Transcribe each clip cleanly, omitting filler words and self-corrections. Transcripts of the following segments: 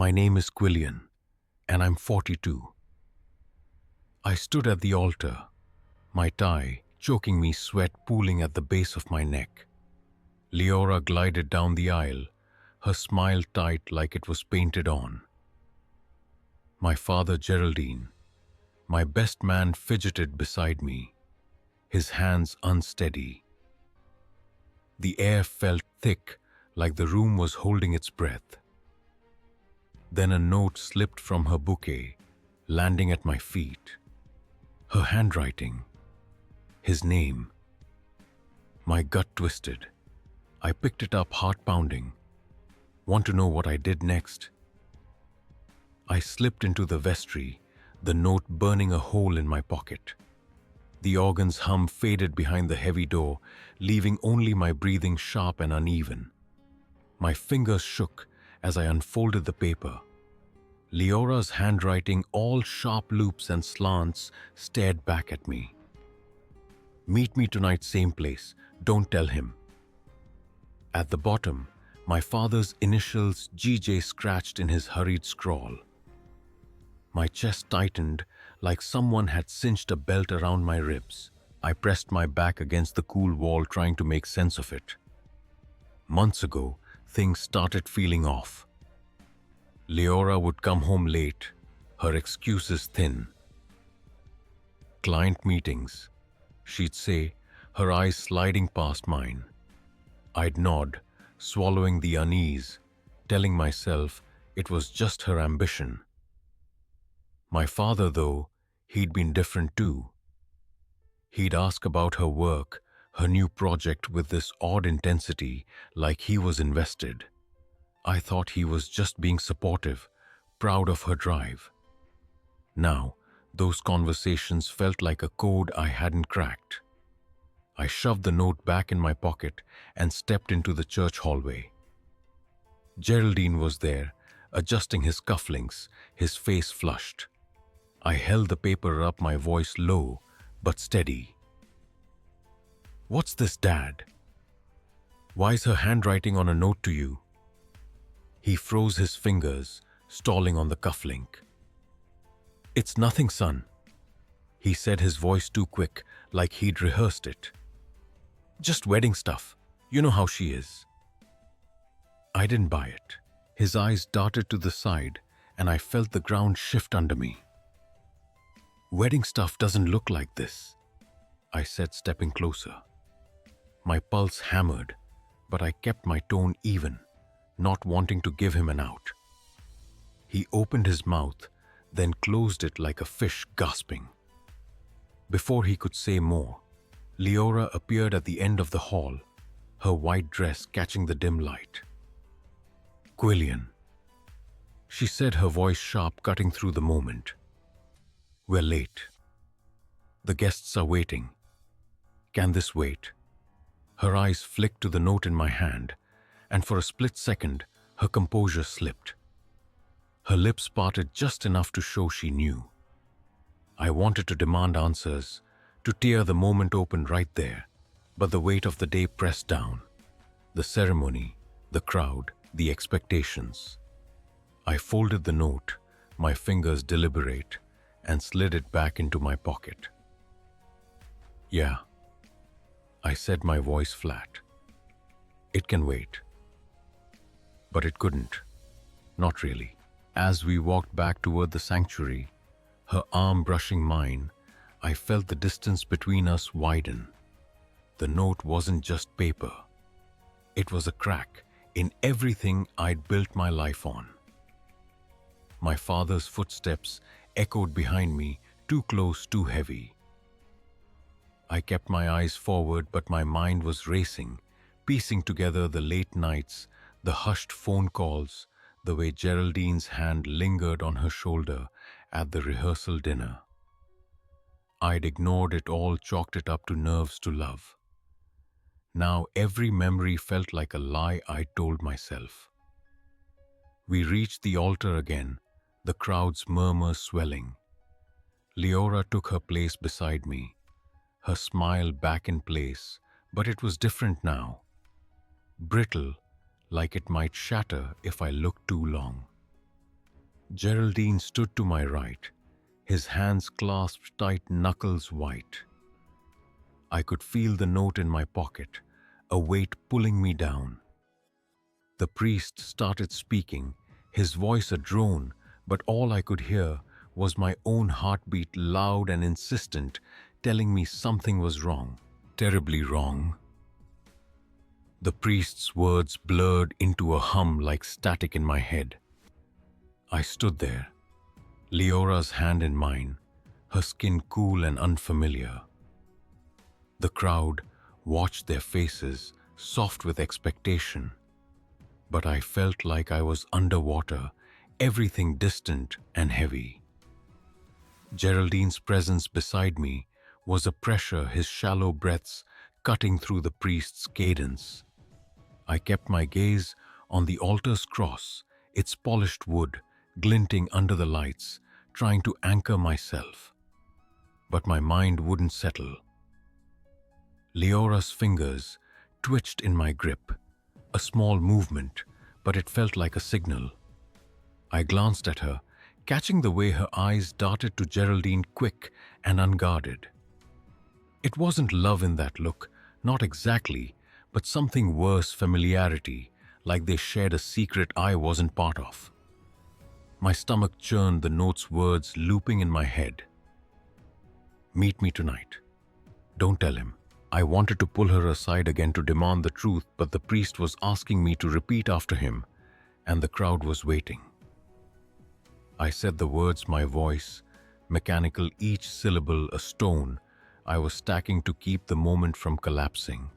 My name is Quillian, and I'm 42. I stood at the altar, my tie choking me, sweat pooling at the base of my neck. Leora glided down the aisle, her smile tight like it was painted on. My father, Geraldine, my best man, fidgeted beside me, his hands unsteady. The air felt thick, like the room was holding its breath. Then a note slipped from her bouquet, landing at my feet. Her handwriting, his name. My gut twisted. I picked it up, heart pounding. Want to know what I did next? I slipped into the vestry, the note burning a hole in my pocket. The organ's hum faded behind the heavy door, leaving only my breathing sharp and uneven. My fingers shook as I unfolded the paper. Leora's handwriting, all sharp loops and slants, stared back at me. Meet me tonight, same place. Don't tell him. At the bottom, my father's initials, GJ, scratched in his hurried scrawl. My chest tightened like someone had cinched a belt around my ribs. I pressed my back against the cool wall, trying to make sense of it. Months ago, things started feeling off. Leora would come home late, her excuses thin. Client meetings, she'd say, her eyes sliding past mine. I'd nod, swallowing the unease, telling myself it was just her ambition. My father, though, he'd been different too. He'd ask about her work, her new project, with this odd intensity, like he was invested. I thought he was just being supportive, proud of her drive. Now, those conversations felt like a code I hadn't cracked. I shoved the note back in my pocket and stepped into the church hallway. Geraldine was there, adjusting his cufflinks, his face flushed. I held the paper up, my voice low but steady. "What's this, Dad? Why's her handwriting on a note to you?" He froze his fingers, stalling on the cufflink. "It's nothing, son," he said, his voice too quick, like he'd rehearsed it. "Just wedding stuff. You know how she is." I didn't buy it. His eyes darted to the side, and I felt the ground shift under me. "Wedding stuff doesn't look like this," I said, stepping closer. My pulse hammered, but I kept my tone even, not wanting to give him an out. He opened his mouth, then closed it like a fish, gasping. Before he could say more, Leora appeared at the end of the hall, her white dress catching the dim light. "Quillian," she said, her voice sharp, cutting through the moment. "We're late. The guests are waiting. Can this wait?" Her eyes flicked to the note in my hand, and for a split second, her composure slipped. Her lips parted just enough to show she knew. I wanted to demand answers, to tear the moment open right there, but the weight of the day pressed down. The ceremony, the crowd, the expectations. I folded the note, my fingers deliberate, and slid it back into my pocket. "Yeah," I said, my voice flat. "It can wait." But it couldn't. Not really. As we walked back toward the sanctuary, her arm brushing mine, I felt the distance between us widen. The note wasn't just paper. It was a crack in everything I'd built my life on. My father's footsteps echoed behind me, too close, too heavy. I kept my eyes forward, but my mind was racing, piecing together the late nights, the hushed phone calls, the way Geraldine's hand lingered on her shoulder at the rehearsal dinner. I'd ignored it all, chalked it up to nerves, to love. Now every memory felt like a lie I told myself. We reached the altar again, the crowd's murmurs swelling. Leora took her place beside me, her smile back in place, but it was different now. Brittle, like it might shatter if I looked too long. Geraldine stood to my right, his hands clasped tight, knuckles white. I could feel the note in my pocket, a weight pulling me down. The priest started speaking, his voice a drone, but all I could hear was my own heartbeat, loud and insistent, telling me something was wrong, terribly wrong. The priest's words blurred into a hum like static in my head. I stood there, Leora's hand in mine, her skin cool and unfamiliar. The crowd watched, their faces soft with expectation, but I felt like I was underwater, everything distant and heavy. Geraldine's presence beside me was a pressure, his shallow breaths cutting through the priest's cadence. I kept my gaze on the altar's cross, its polished wood glinting under the lights, trying to anchor myself. But my mind wouldn't settle. Leora's fingers twitched in my grip, a small movement, but it felt like a signal. I glanced at her, catching the way her eyes darted to Geraldine, quick and unguarded. It wasn't love in that look, not exactly, but something worse, familiarity, like they shared a secret I wasn't part of. My stomach churned, the note's words looping in my head. Meet me tonight. Don't tell him. I wanted to pull her aside again to demand the truth, but the priest was asking me to repeat after him, and the crowd was waiting. I said the words, my voice mechanical, each syllable a stone I was stacking to keep the moment from collapsing.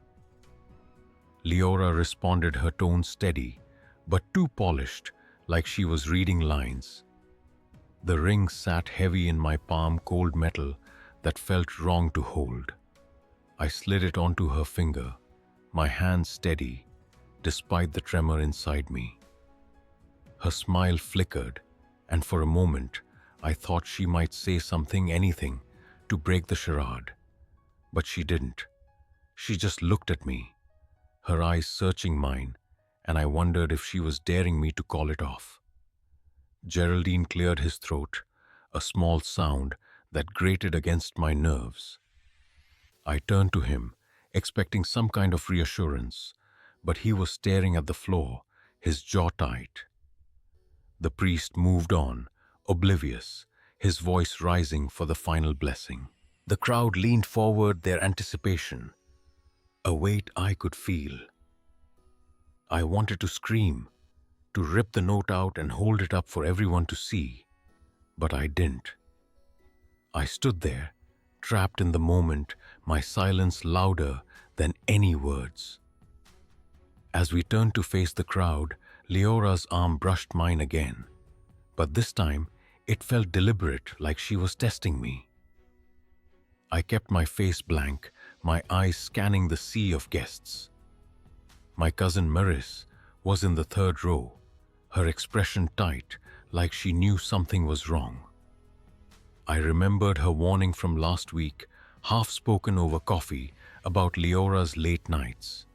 Leora responded, her tone steady, but too polished, like she was reading lines. The ring sat heavy in my palm, cold metal that felt wrong to hold. I slid it onto her finger, my hand steady, despite the tremor inside me. Her smile flickered, and for a moment I thought she might say something, anything, to break the charade. But she didn't. She just looked at me, her eyes searching mine, and I wondered if she was daring me to call it off. Geraldine cleared his throat, a small sound that grated against my nerves. I turned to him, expecting some kind of reassurance, but he was staring at the floor, his jaw tight. The priest moved on, oblivious, his voice rising for the final blessing. The crowd leaned forward, their anticipation, a weight I could feel. I wanted to scream, to rip the note out and hold it up for everyone to see, but I didn't. I stood there, trapped in the moment, my silence louder than any words. As we turned to face the crowd, Leora's arm brushed mine again, but this time it felt deliberate, like she was testing me. I kept my face blank, my eyes scanning the sea of guests. My cousin Maris was in the third row, her expression tight, like she knew something was wrong. I remembered her warning from last week, half spoken over coffee, about Leora's late nights.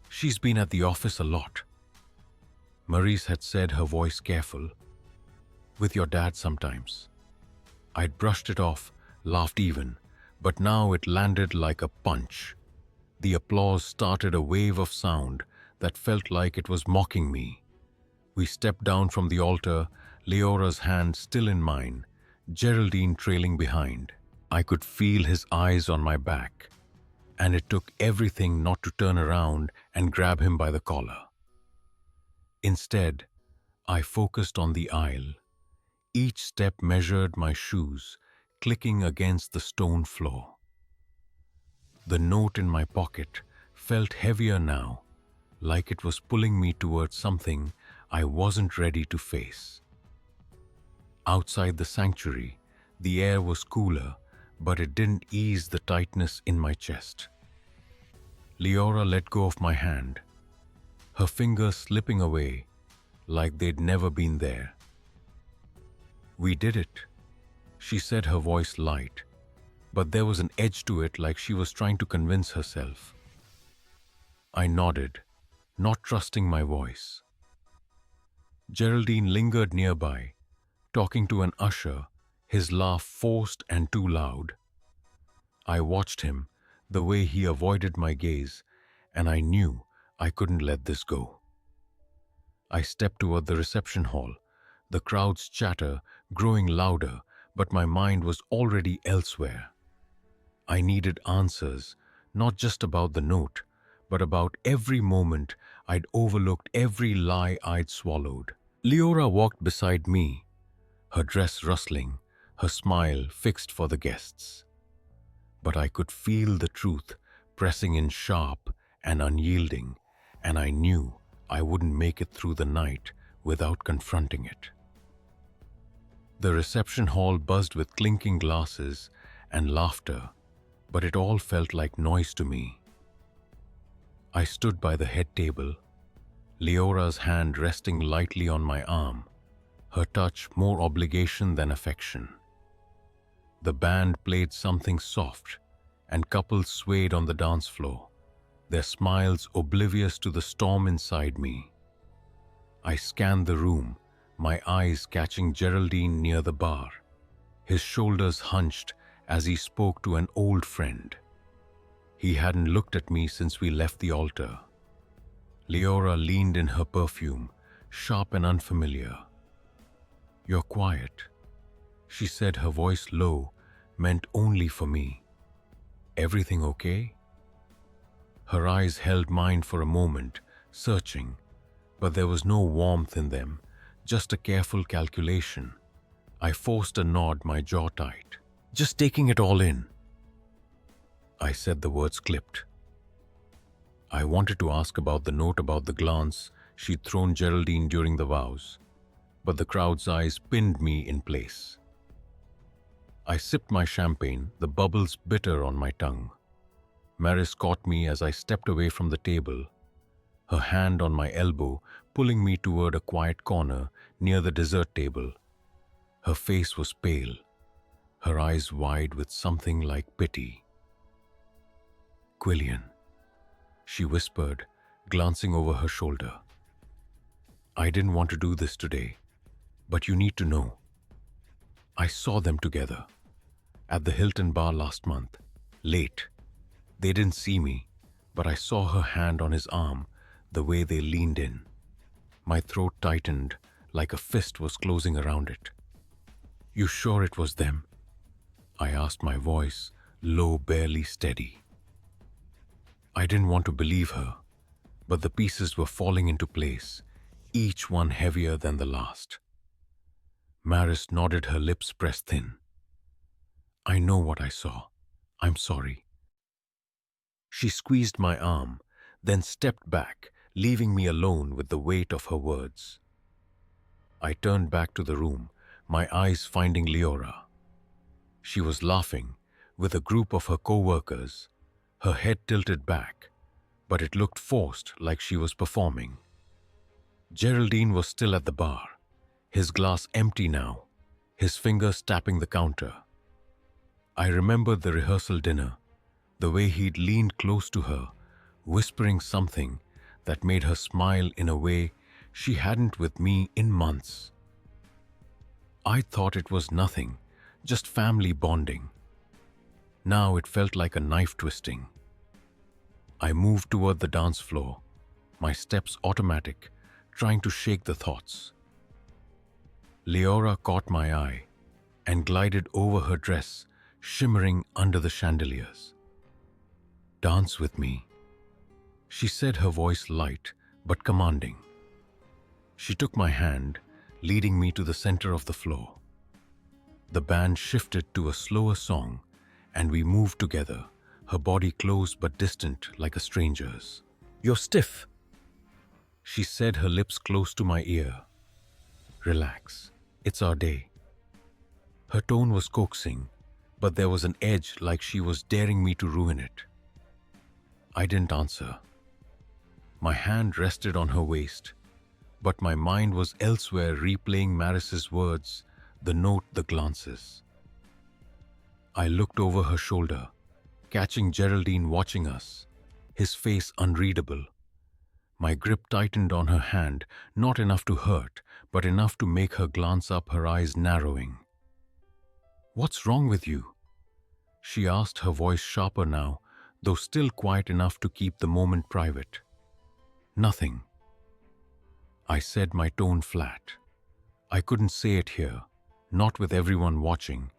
She's been at the office a lot. Maurice had said, her voice careful. With your dad sometimes. I'd brushed it off, laughed even, but now it landed like a punch. The applause started, a wave of sound that felt like it was mocking me. We stepped down from the altar, Leora's hand still in mine, Geraldine trailing behind. I could feel his eyes on my back, and it took everything not to turn around and grab him by the collar. Instead, I focused on the aisle. Each step measured my shoes, clicking against the stone floor. The note in my pocket felt heavier now, like it was pulling me towards something I wasn't ready to face. Outside the sanctuary, the air was cooler, but it didn't ease the tightness in my chest. Leora let go of my hand, her fingers slipping away like they'd never been there. We did it, she said, her voice light, but there was an edge to it, like she was trying to convince herself. I nodded, not trusting my voice. Geraldine lingered nearby, talking to an usher, his laugh forced and too loud. I watched him, the way he avoided my gaze, and I knew I couldn't let this go. I stepped toward the reception hall, the crowd's chatter growing louder, but my mind was already elsewhere. I needed answers, not just about the note, but about every moment I'd overlooked, every lie I'd swallowed. Leora walked beside me, her dress rustling, her smile fixed for the guests. But I could feel the truth pressing in sharp and unyielding, and I knew I wouldn't make it through the night without confronting it. The reception hall buzzed with clinking glasses and laughter, but it all felt like noise to me. I stood by the head table, Leora's hand resting lightly on my arm, her touch more obligation than affection. The band played something soft, and couples swayed on the dance floor, their smiles oblivious to the storm inside me. I scanned the room, my eyes catching Geraldine near the bar, his shoulders hunched as he spoke to an old friend. He hadn't looked at me since we left the altar. Leora leaned in her perfume, sharp and unfamiliar. "You're quiet," she said, her voice low, meant only for me. "Everything okay?" Her eyes held mine for a moment, searching, but there was no warmth in them, just a careful calculation. I forced a nod, my jaw tight. "Just taking it all in." I said, the words clipped. I wanted to ask about the note, about the glance she'd thrown Geraldine during the vows, but the crowd's eyes pinned me in place. I sipped my champagne, the bubbles bitter on my tongue. Maris caught me as I stepped away from the table, her hand on my elbow, pulling me toward a quiet corner near the dessert table. Her face was pale, her eyes wide with something like pity. "Quillian," she whispered, glancing over her shoulder. "I didn't want to do this today, but you need to know. I saw them together at the Hilton bar last month, late. They didn't see me, but I saw her hand on his arm, the way they leaned in. My throat tightened like a fist was closing around it." "You sure it was them?" I asked, my voice low, barely steady. I didn't want to believe her, but the pieces were falling into place, each one heavier than the last. Maris nodded, her lips pressed thin. "I know what I saw. I'm sorry." She squeezed my arm, then stepped back, leaving me alone with the weight of her words. I turned back to the room, my eyes finding Leora. She was laughing with a group of her co-workers, her head tilted back, but it looked forced, like she was performing. Geraldine was still at the bar, his glass empty now, his fingers tapping the counter. I remembered the rehearsal dinner, the way he'd leaned close to her, whispering something that made her smile in a way she hadn't with me in months. I thought it was nothing, just family bonding. Now it felt like a knife twisting. I moved toward the dance floor, my steps automatic, trying to shake the thoughts. Leora caught my eye and glided over her dress, shimmering under the chandeliers. "Dance with me," she said, her voice light but commanding. She took my hand, leading me to the center of the floor. The band shifted to a slower song, and we moved together, her body close but distant like a stranger's. "You're stiff," she said, her lips close to my ear. "Relax, it's our day." Her tone was coaxing, but there was an edge, like she was daring me to ruin it. I didn't answer. My hand rested on her waist, but my mind was elsewhere, replaying Maris's words, the note, the glances. I looked over her shoulder, catching Geraldine watching us, his face unreadable. My grip tightened on her hand, not enough to hurt, but enough to make her glance up, her eyes narrowing. "What's wrong with you?" she asked, her voice sharper now, though still quiet enough to keep the moment private. "Nothing," I said, my tone flat. I couldn't say it here, not with everyone watching,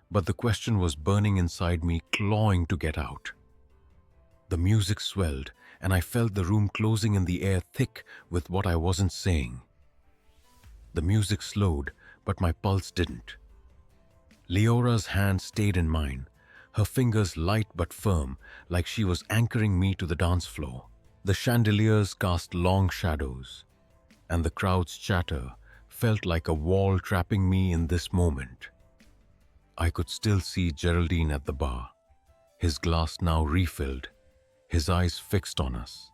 but the question was burning inside me, clawing to get out. The music swelled, and I felt the room closing in the air thick with what I wasn't saying. The music slowed, but my pulse didn't. Leora's hand stayed in mine, her fingers light but firm, like she was anchoring me to the dance floor. The chandeliers cast long shadows, and the crowd's chatter felt like a wall trapping me in this moment. I could still see Geraldine at the bar, his glass now refilled, his eyes fixed on us.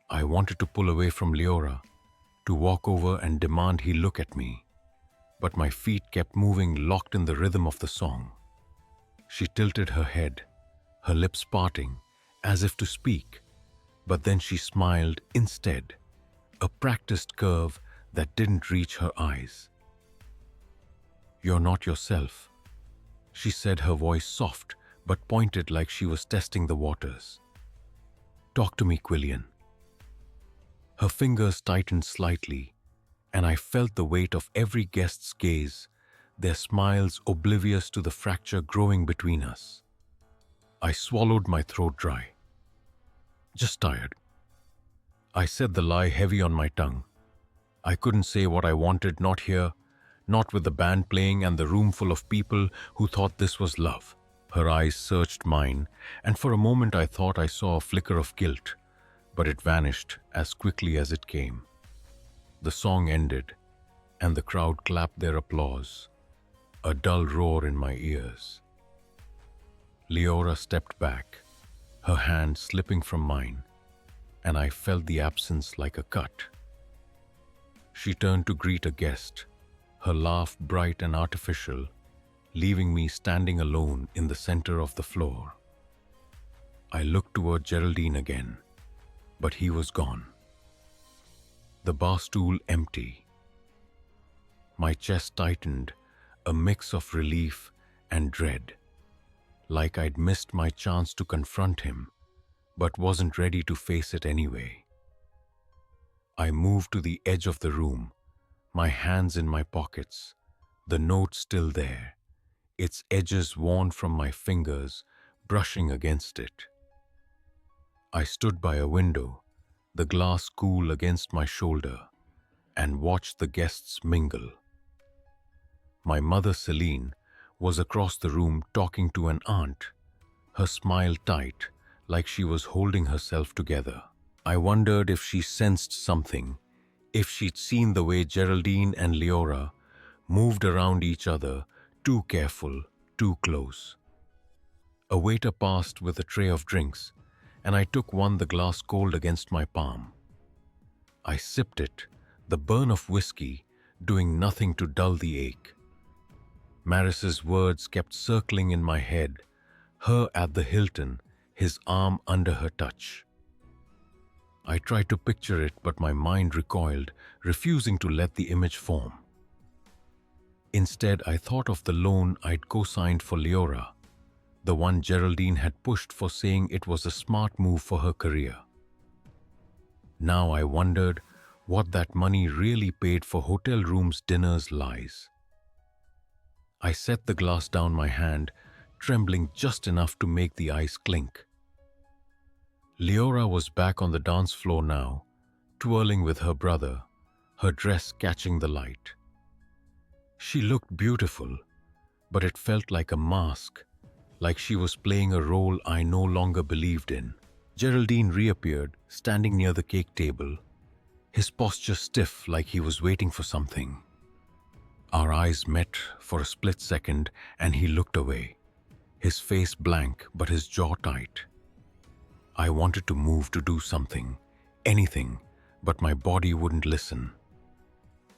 I wanted to pull away from Leora, to walk over and demand he look at me, but my feet kept moving, locked in the rhythm of the song. She tilted her head, her lips parting, as if to speak, but then she smiled instead, a practiced curve that didn't reach her eyes. "You're not yourself," she said, her voice soft but pointed like she was testing the waters. "Talk to me, Quillian." Her fingers tightened slightly, and I felt the weight of every guest's gaze, their smiles oblivious to the fracture growing between us. I swallowed, my throat dry. "Just tired." I said, the lie heavy on my tongue. I couldn't say what I wanted, not here, not with the band playing and the room full of people who thought this was love. Her eyes searched mine, and for a moment I thought I saw a flicker of guilt, but it vanished as quickly as it came. The song ended, and the crowd clapped their applause, a dull roar in my ears. Leora stepped back, her hand slipping from mine, and I felt the absence like a cut. She turned to greet a guest, her laugh bright and artificial, leaving me standing alone in the center of the floor. I looked toward Geraldine again, but he was gone. The bar stool empty. My chest tightened, a mix of relief and dread, like I'd missed my chance to confront him, but wasn't ready to face it anyway. I moved to the edge of the room, my hands in my pockets, the note still there, its edges worn from my fingers, brushing against it. I stood by a window, the glass cool against my shoulder, and watched the guests mingle. My mother, Celine, was across the room talking to an aunt, her smile tight, like she was holding herself together. I wondered if she sensed something, if she'd seen the way Geraldine and Leora moved around each other, too careful, too close. A waiter passed with a tray of drinks, and I took one, the glass cold against my palm. I sipped it, the burn of whiskey doing nothing to dull the ache. Maris's words kept circling in my head, her at the Hilton, his arm under her touch. I tried to picture it, but my mind recoiled, refusing to let the image form. Instead, I thought of the loan I'd co-signed for Leora, the one Geraldine had pushed for, saying it was a smart move for her career. Now I wondered what that money really paid for hotel rooms, dinners, lies. I set the glass down my hand, trembling just enough to make the ice clink. Leora was back on the dance floor now, twirling with her brother, her dress catching the light. She looked beautiful, but it felt like a mask, like she was playing a role I no longer believed in. Geraldine reappeared, standing near the cake table, his posture stiff like he was waiting for something. Our eyes met for a split second, and he looked away, his face blank but his jaw tight. I wanted to move, to do something, anything, but my body wouldn't listen.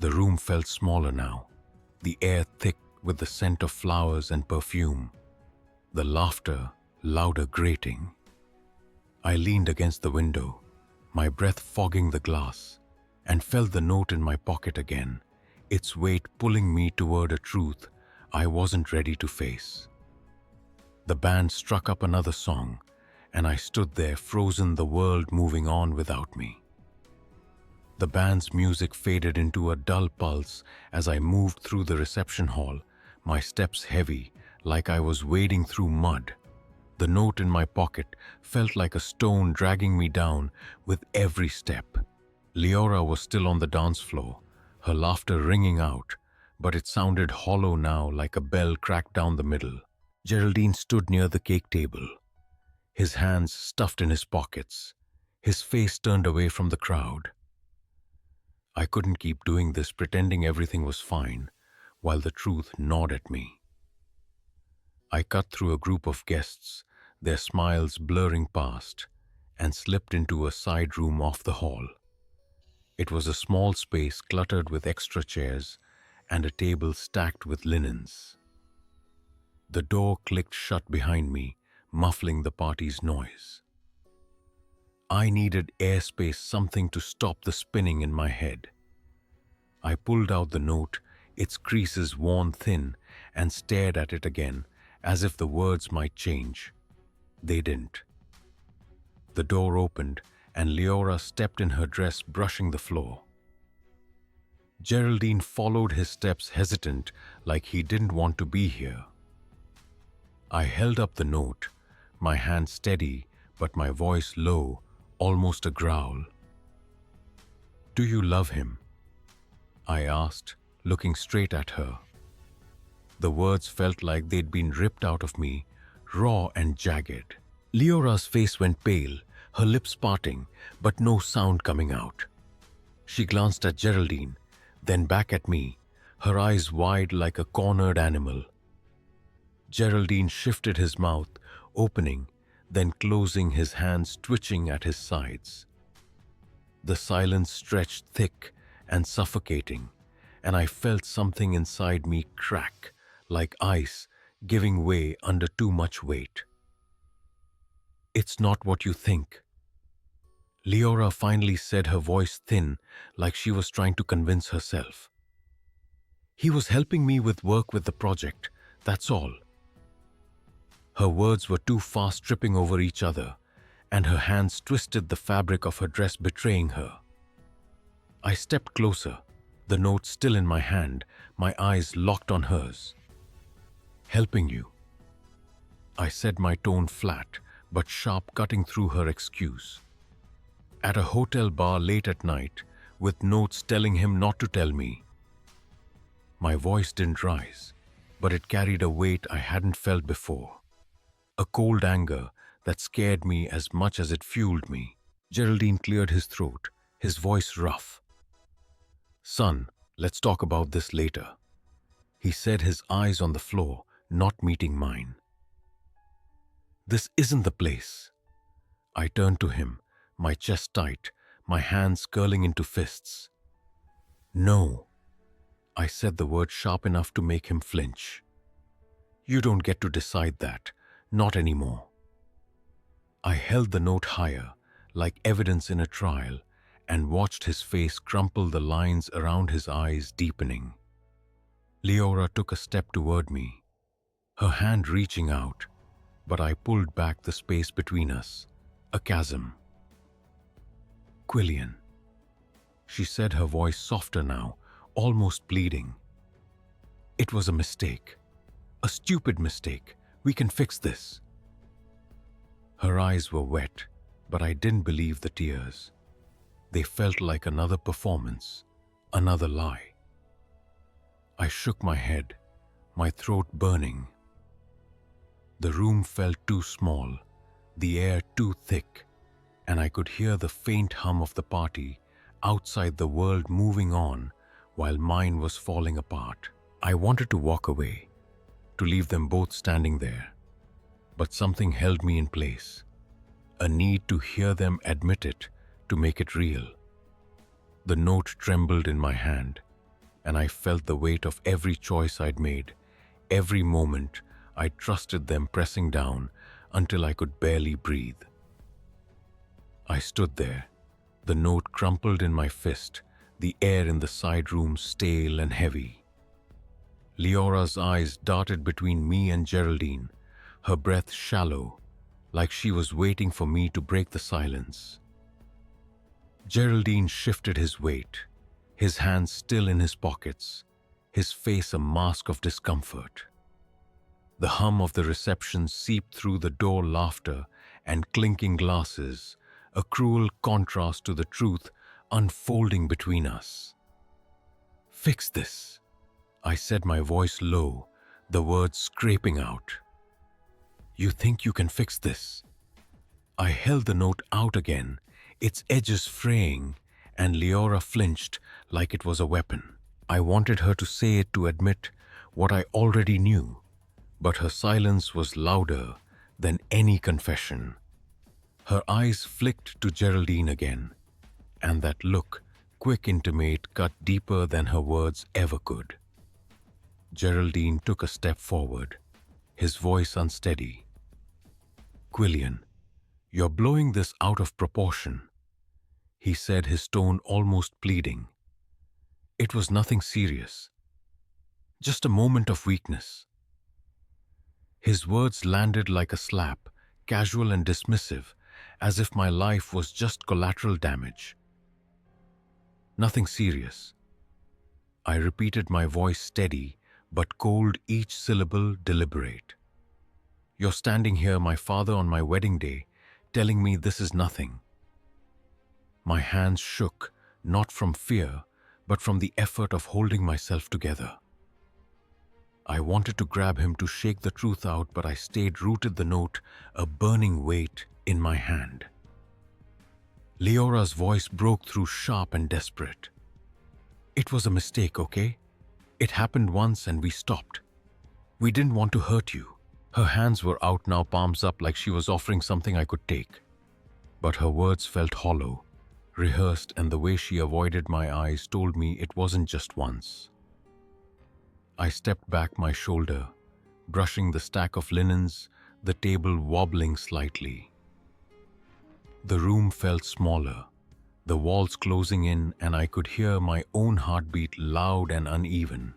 The room felt smaller now, the air thick with the scent of flowers and perfume, the laughter louder, grating. I leaned against the window, my breath fogging the glass, and felt the note in my pocket again, its weight pulling me toward a truth I wasn't ready to face. The band struck up another song, and I stood there frozen, the world moving on without me. The band's music faded into a dull pulse as I moved through the reception hall, my steps heavy, like I was wading through mud. The note in my pocket felt like a stone dragging me down with every step. Leora was still on the dance floor, her laughter ringing out, but it sounded hollow now, like a bell cracked down the middle. Geraldine stood near the cake table, his hands stuffed in his pockets, his face turned away from the crowd. I couldn't keep doing this, pretending everything was fine, while the truth gnawed at me. I cut through a group of guests, their smiles blurring past, and slipped into a side room off the hall. It was a small space cluttered with extra chairs and a table stacked with linens. The door clicked shut behind me, muffling the party's noise. I needed airspace, something to stop the spinning in my head. I pulled out the note, its creases worn thin, and stared at it again, as if the words might change. They didn't. The door opened, and Leora stepped in, her dress brushing the floor. Geraldine followed his steps, hesitant, like he didn't want to be here. I held up the note, my hand steady, but my voice low, almost a growl. "Do you love him?" I asked, looking straight at her. The words felt like they'd been ripped out of me, raw and jagged. Leora's face went pale, her lips parting, but no sound coming out. She glanced at Geraldine, then back at me, her eyes wide like a cornered animal. Geraldine shifted, his mouth opening, then closing, his hands twitching at his sides. The silence stretched thick and suffocating, and I felt something inside me crack, like ice giving way under too much weight. "It's not what you think," Leora finally said, her voice thin, like she was trying to convince herself. "He was helping me with work with the project, that's all." Her words were too fast, tripping over each other, and her hands twisted the fabric of her dress, betraying her. I stepped closer, the note still in my hand, my eyes locked on hers. "Helping you," I said, my tone flat but sharp, cutting through her excuse. "At a hotel bar late at night, with notes telling him not to tell me." My voice didn't rise, but it carried a weight I hadn't felt before. A cold anger that scared me as much as it fueled me. Geraldine cleared his throat, his voice rough. "Son, let's talk about this later," he said, his eyes on the floor, not meeting mine. "This isn't the place." I turned to him, my chest tight, my hands curling into fists. "No," I said, the word sharp enough to make him flinch. "You don't get to decide that, not anymore." I held the note higher, like evidence in a trial, and watched his face crumple, the lines around his eyes deepening. Leora took a step toward me, her hand reaching out, but I pulled back, the space between us, a chasm. "Quillian," she said, her voice softer now, almost pleading. "It was a mistake, a stupid mistake. We can fix this." Her eyes were wet, but I didn't believe the tears. They felt like another performance, another lie. I shook my head, my throat burning. The room felt too small, the air too thick, and I could hear the faint hum of the party outside, the world moving on while mine was falling apart. I wanted to walk away, to leave them both standing there, but something held me in place, a need to hear them admit it, to make it real. The note trembled in my hand, and I felt the weight of every choice I'd made, every moment I trusted them pressing down until I could barely breathe. I stood there, the note crumpled in my fist, the air in the side room stale and heavy. Leora's eyes darted between me and Geraldine, her breath shallow, like she was waiting for me to break the silence. Geraldine shifted his weight, his hands still in his pockets, his face a mask of discomfort. The hum of the reception seeped through the door, laughter and clinking glasses, a cruel contrast to the truth unfolding between us. "Fix this," I said, my voice low, the words scraping out. "You think you can fix this?" I held the note out again, its edges fraying, and Leora flinched like it was a weapon. I wanted her to say it to admit what I already knew, but her silence was louder than any confession. Her eyes flicked to Geraldine again, and that look, quick, intimate, cut deeper than her words ever could. Geraldine took a step forward, his voice unsteady. "Quillian, you're blowing this out of proportion," he said, his tone almost pleading. "It was nothing serious. Just a moment of weakness." His words landed like a slap, casual and dismissive, as if my life was just collateral damage. "Nothing serious." I repeated, my voice steady but cold, each syllable deliberate. "You're standing here, my father on my wedding day, telling me this is nothing." My hands shook, not from fear, but from the effort of holding myself together. I wanted to grab him to shake the truth out, but I stayed rooted, the note a burning weight in my hand. Leora's voice broke through, sharp and desperate. "It was a mistake, okay? It happened once and we stopped. We didn't want to hurt you." Her hands were out now, palms up, like she was offering something I could take. But her words felt hollow, rehearsed, and the way she avoided my eyes told me it wasn't just once. I stepped back, my shoulder brushing the stack of linens, the table wobbling slightly. The room felt smaller, the walls closing in, and I could hear my own heartbeat, loud and uneven.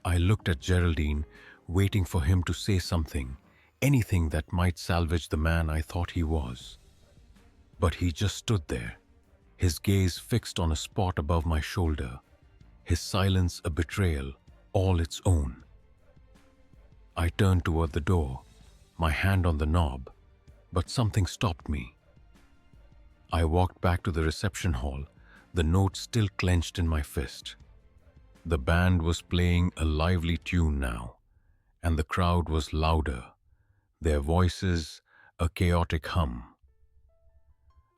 I looked at Geraldine, waiting for him to say something, anything that might salvage the man I thought he was. But he just stood there, his gaze fixed on a spot above my shoulder, his silence a betrayal all its own. I turned toward the door, my hand on the knob, but something stopped me. I walked back to the reception hall, the note still clenched in my fist. The band was playing a lively tune now, and the crowd was louder, their voices a chaotic hum.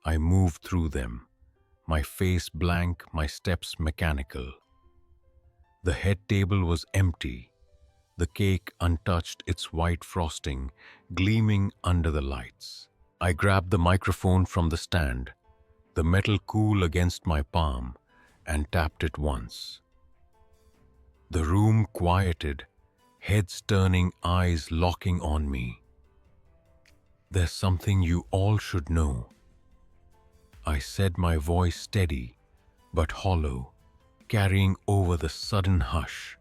I moved through them, my face blank, my steps mechanical. The head table was empty, the cake untouched, its white frosting gleaming under the lights. I grabbed the microphone from the stand, the metal cool against my palm, and tapped it once. The room quieted, heads turning, eyes locking on me. "There's something you all should know," I said, my voice steady but hollow, carrying over the sudden hush.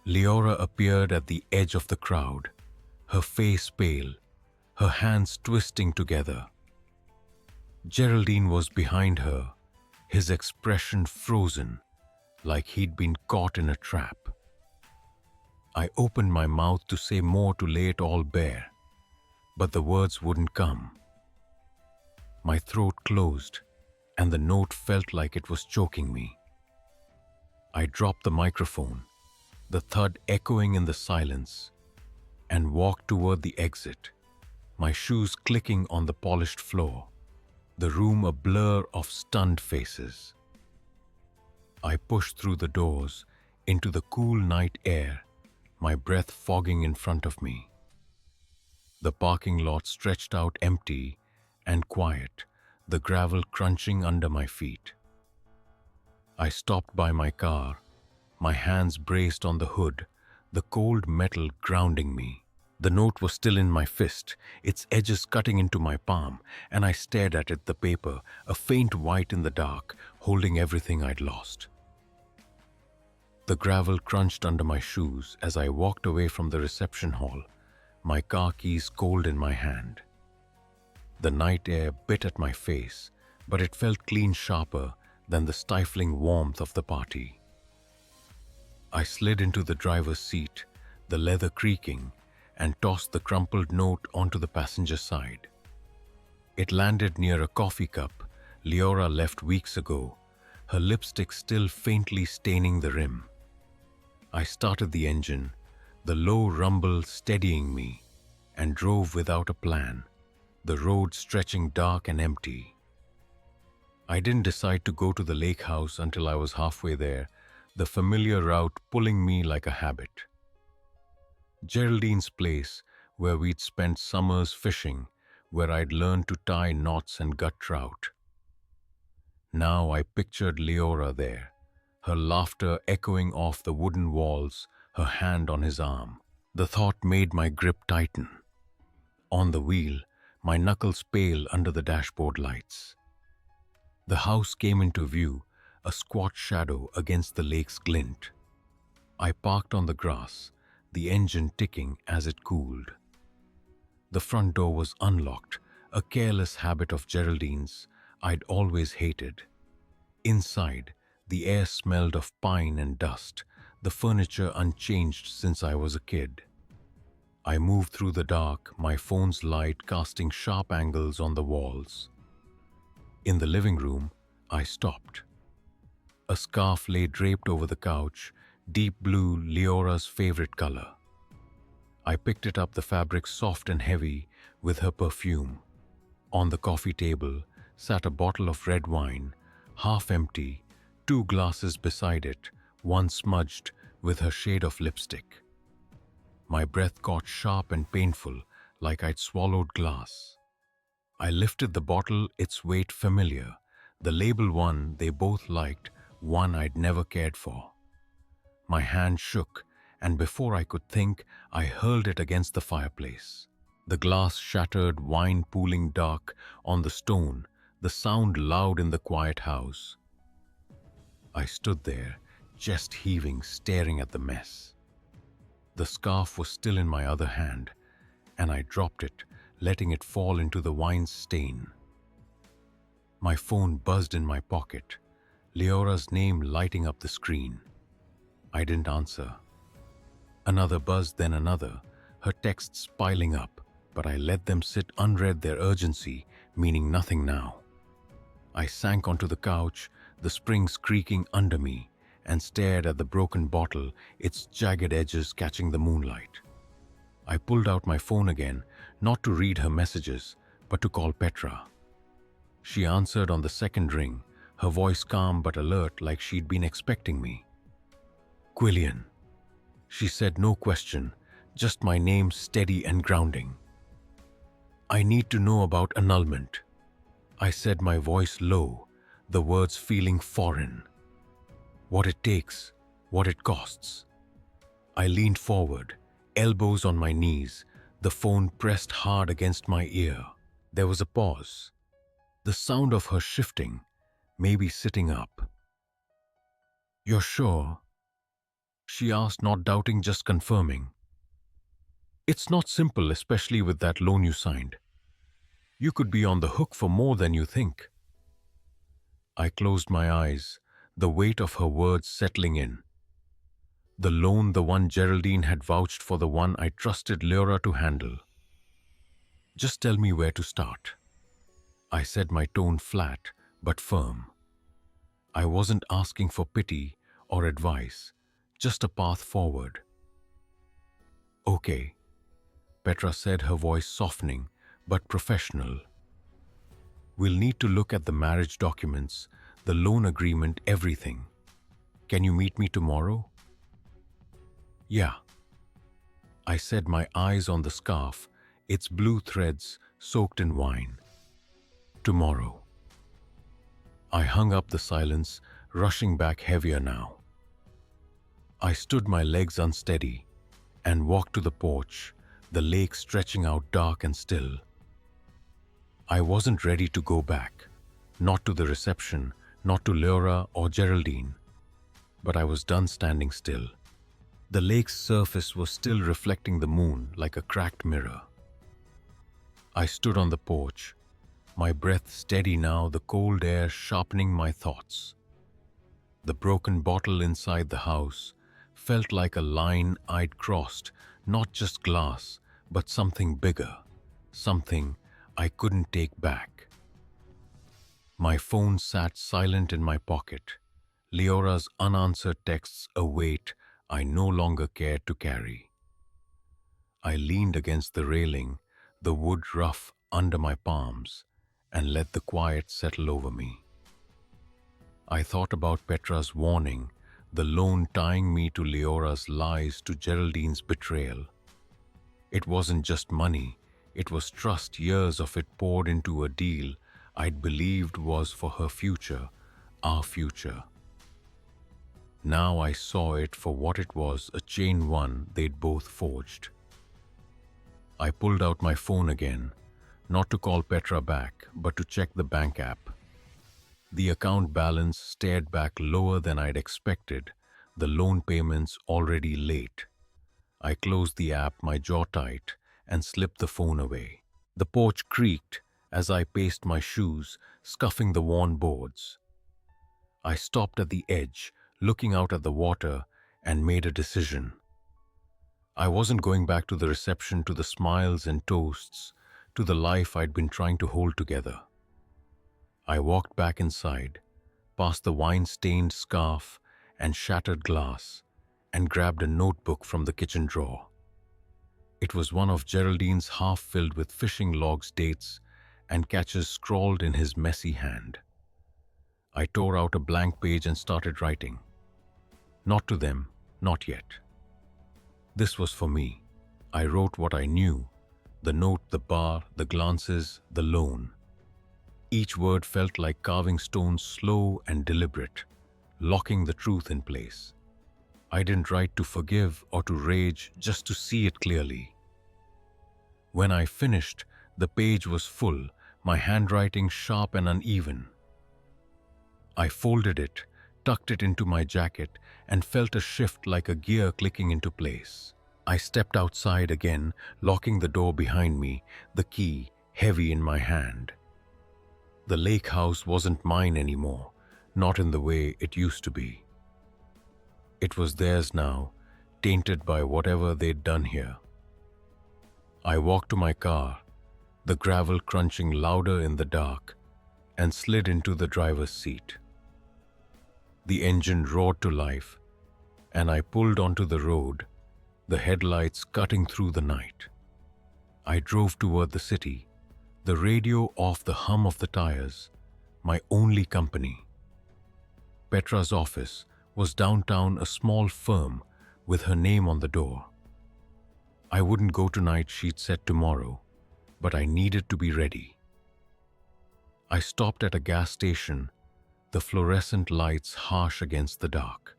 Leora appeared at the edge of the crowd, her face pale, her hands twisting together. Geraldine was behind her, his expression frozen, like he'd been caught in a trap. I opened my mouth to say more, to lay it all bare, but the words wouldn't come. My throat closed, and the note felt like it was choking me. I dropped the microphone, the thud echoing in the silence, and walked toward the exit, my shoes clicking on the polished floor, the room a blur of stunned faces. I pushed through the doors into the cool night air, my breath fogging in front of me. The parking lot stretched out empty and quiet, the gravel crunching under my feet. I stopped by my car, my hands braced on the hood, the cold metal grounding me. The note was still in my fist, its edges cutting into my palm, and I stared at it, the paper, a faint white in the dark, holding everything I'd lost. The gravel crunched under my shoes as I walked away from the reception hall, my car keys cold in my hand. The night air bit at my face, but it felt clean sharper than the stifling warmth of the party. I slid into the driver's seat, the leather creaking, and tossed the crumpled note onto the passenger side. It landed near a coffee cup Leora left weeks ago, her lipstick still faintly staining the rim. I started the engine, the low rumble steadying me, and drove without a plan, the road stretching dark and empty. I didn't decide to go to the lake house until I was halfway there, the familiar route pulling me like a habit. Geraldine's place, where we'd spent summers fishing, where I'd learned to tie knots and gut trout. Now I pictured Leora there, her laughter echoing off the wooden walls, her hand on his arm. The thought made my grip tighten. On the wheel, my knuckles pale under the dashboard lights. The house came into view, a squat shadow against the lake's glint. I parked on the grass, the engine ticking as it cooled. The front door was unlocked, a careless habit of Geraldine's I'd always hated. Inside, the air smelled of pine and dust, the furniture unchanged since I was a kid. I moved through the dark, my phone's light casting sharp angles on the walls. In the living room, I stopped. A scarf lay draped over the couch, deep blue, Leora's favorite color. I picked it up, the fabric soft and heavy with her perfume. On the coffee table sat a bottle of red wine, half empty, 2 glasses beside it, one smudged with her shade of lipstick. My breath got sharp and painful, like I'd swallowed glass. I lifted the bottle, its weight familiar, the label one they both liked, one I'd never cared for. My hand shook, and before I could think, I hurled it against the fireplace. The glass shattered, wine pooling dark on the stone, the sound loud in the quiet house. I stood there, chest heaving, staring at the mess. The scarf was still in my other hand, and I dropped it, letting it fall into the wine stain. My phone buzzed in my pocket, Leora's name lighting up the screen. I didn't answer. Another buzz, then another, her texts piling up, but I let them sit unread, their urgency meaning nothing now. I sank onto the couch, the springs creaking under me, and stared at the broken bottle, its jagged edges catching the moonlight. I pulled out my phone again, not to read her messages, but to call Petra. She answered on the second ring, her voice calm but alert, like she'd been expecting me. "Quillian," she said, no question, just my name, steady and grounding. "I need to know about annulment," I said, my voice low, the words feeling foreign. "What it takes, what it costs." I leaned forward, elbows on my knees, the phone pressed hard against my ear. There was a pause, the sound of her shifting, maybe sitting up. "You're sure?" she asked, not doubting, just confirming. "It's not simple, especially with that loan you signed. You could be on the hook for more than you think." I closed my eyes, the weight of her words settling in. The loan, the one Geraldine had vouched for, the one I trusted Leora to handle. "Just tell me where to start," I said, my tone flat but firm. I wasn't asking for pity or advice, just a path forward. "Okay," Petra said, her voice softening but professional. "We'll need to look at the marriage documents, the loan agreement, everything. Can you meet me tomorrow?" "Yeah," I said, my eyes on the scarf, its blue threads soaked in wine. "Tomorrow." I hung up the silence, rushing back heavier now. I stood, my legs unsteady, and walked to the porch, the lake stretching out dark and still. I wasn't ready to go back, not to the reception, not to Laura or Geraldine, but I was done standing still. The lake's surface was still reflecting the moon like a cracked mirror. I stood on the porch, my breath steady now, the cold air sharpening my thoughts. The broken bottle inside the house felt like a line I'd crossed, not just glass, but something bigger, something I couldn't take back. My phone sat silent in my pocket, Leora's unanswered texts a weight I no longer cared to carry. I leaned against the railing, the wood rough under my palms, and let the quiet settle over me. I thought about Petra's warning, the loan tying me to Leora's lies, to Geraldine's betrayal. It wasn't just money, it was trust, years of it poured into a deal I'd believed was for her future, our future. Now I saw it for what it was, a chain one they'd both forged. I pulled out my phone again, not to call Petra back, but to check the bank app. The account balance stared back lower than I'd expected, the loan payments already late. I closed the app, my jaw tight, and slipped the phone away. The porch creaked as I paced my shoes, scuffing the worn boards. I stopped at the edge, looking out at the water, and made a decision. I wasn't going back to the reception, to the smiles and toasts, to the life I'd been trying to hold together. I walked back inside, past the wine-stained scarf and shattered glass, and grabbed a notebook from the kitchen drawer. It was one of Geraldine's, half filled with fishing logs, dates, and catches scrawled in his messy hand. I tore out a blank page and started writing. Not to them, not yet. This was for me. I wrote what I knew, the note, the bar, the glances, the loan. Each word felt like carving stone, slow and deliberate, locking the truth in place. I didn't write to forgive or to rage, just to see it clearly. When I finished, the page was full, my handwriting sharp and uneven. I folded it, tucked it into my jacket, and felt a shift like a gear clicking into place. I stepped outside again, locking the door behind me, the key heavy in my hand. The lake house wasn't mine anymore, not in the way it used to be. It was theirs now, tainted by whatever they'd done here. I walked to my car, the gravel crunching louder in the dark, and slid into the driver's seat. The engine roared to life, and I pulled onto the road, the headlights cutting through the night. I drove toward the city, the radio off, the hum of the tires, my only company. Petra's office was downtown, a small firm with her name on the door. I wouldn't go tonight, she'd said tomorrow, but I needed to be ready. I stopped at a gas station, the fluorescent lights harsh against the dark.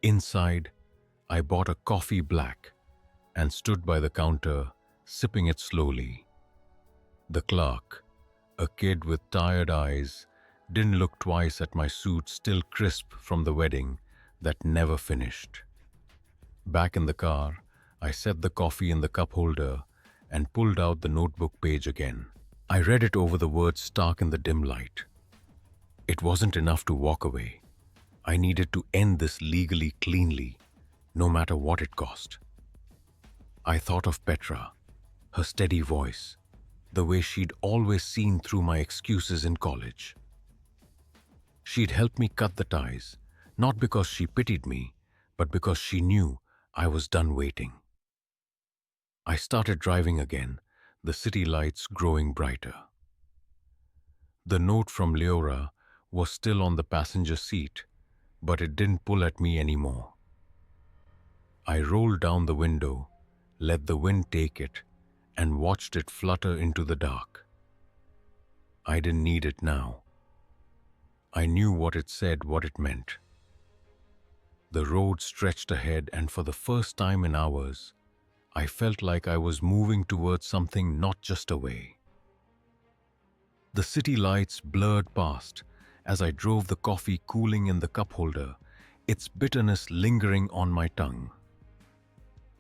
Inside, I bought a coffee black and stood by the counter, sipping it slowly. The clerk, a kid with tired eyes, didn't look twice at my suit, still crisp from the wedding that never finished. Back in the car, I set the coffee in the cup holder and pulled out the notebook page again. I read it over, the words stark in the dim light. It wasn't enough to walk away. I needed to end this legally, cleanly, no matter what it cost. I thought of Petra, her steady voice, the way she'd always seen through my excuses in college. She'd helped me cut the ties, not because she pitied me, but because she knew I was done waiting. I started driving again, the city lights growing brighter. The note from Leora was still on the passenger seat, but it didn't pull at me anymore. I rolled down the window, let the wind take it, and watched it flutter into the dark. I didn't need it now. I knew what it said, what it meant. The road stretched ahead, and for the first time in hours, I felt like I was moving towards something, not just away. The city lights blurred past as I drove the coffee cooling in the cup holder, its bitterness lingering on my tongue.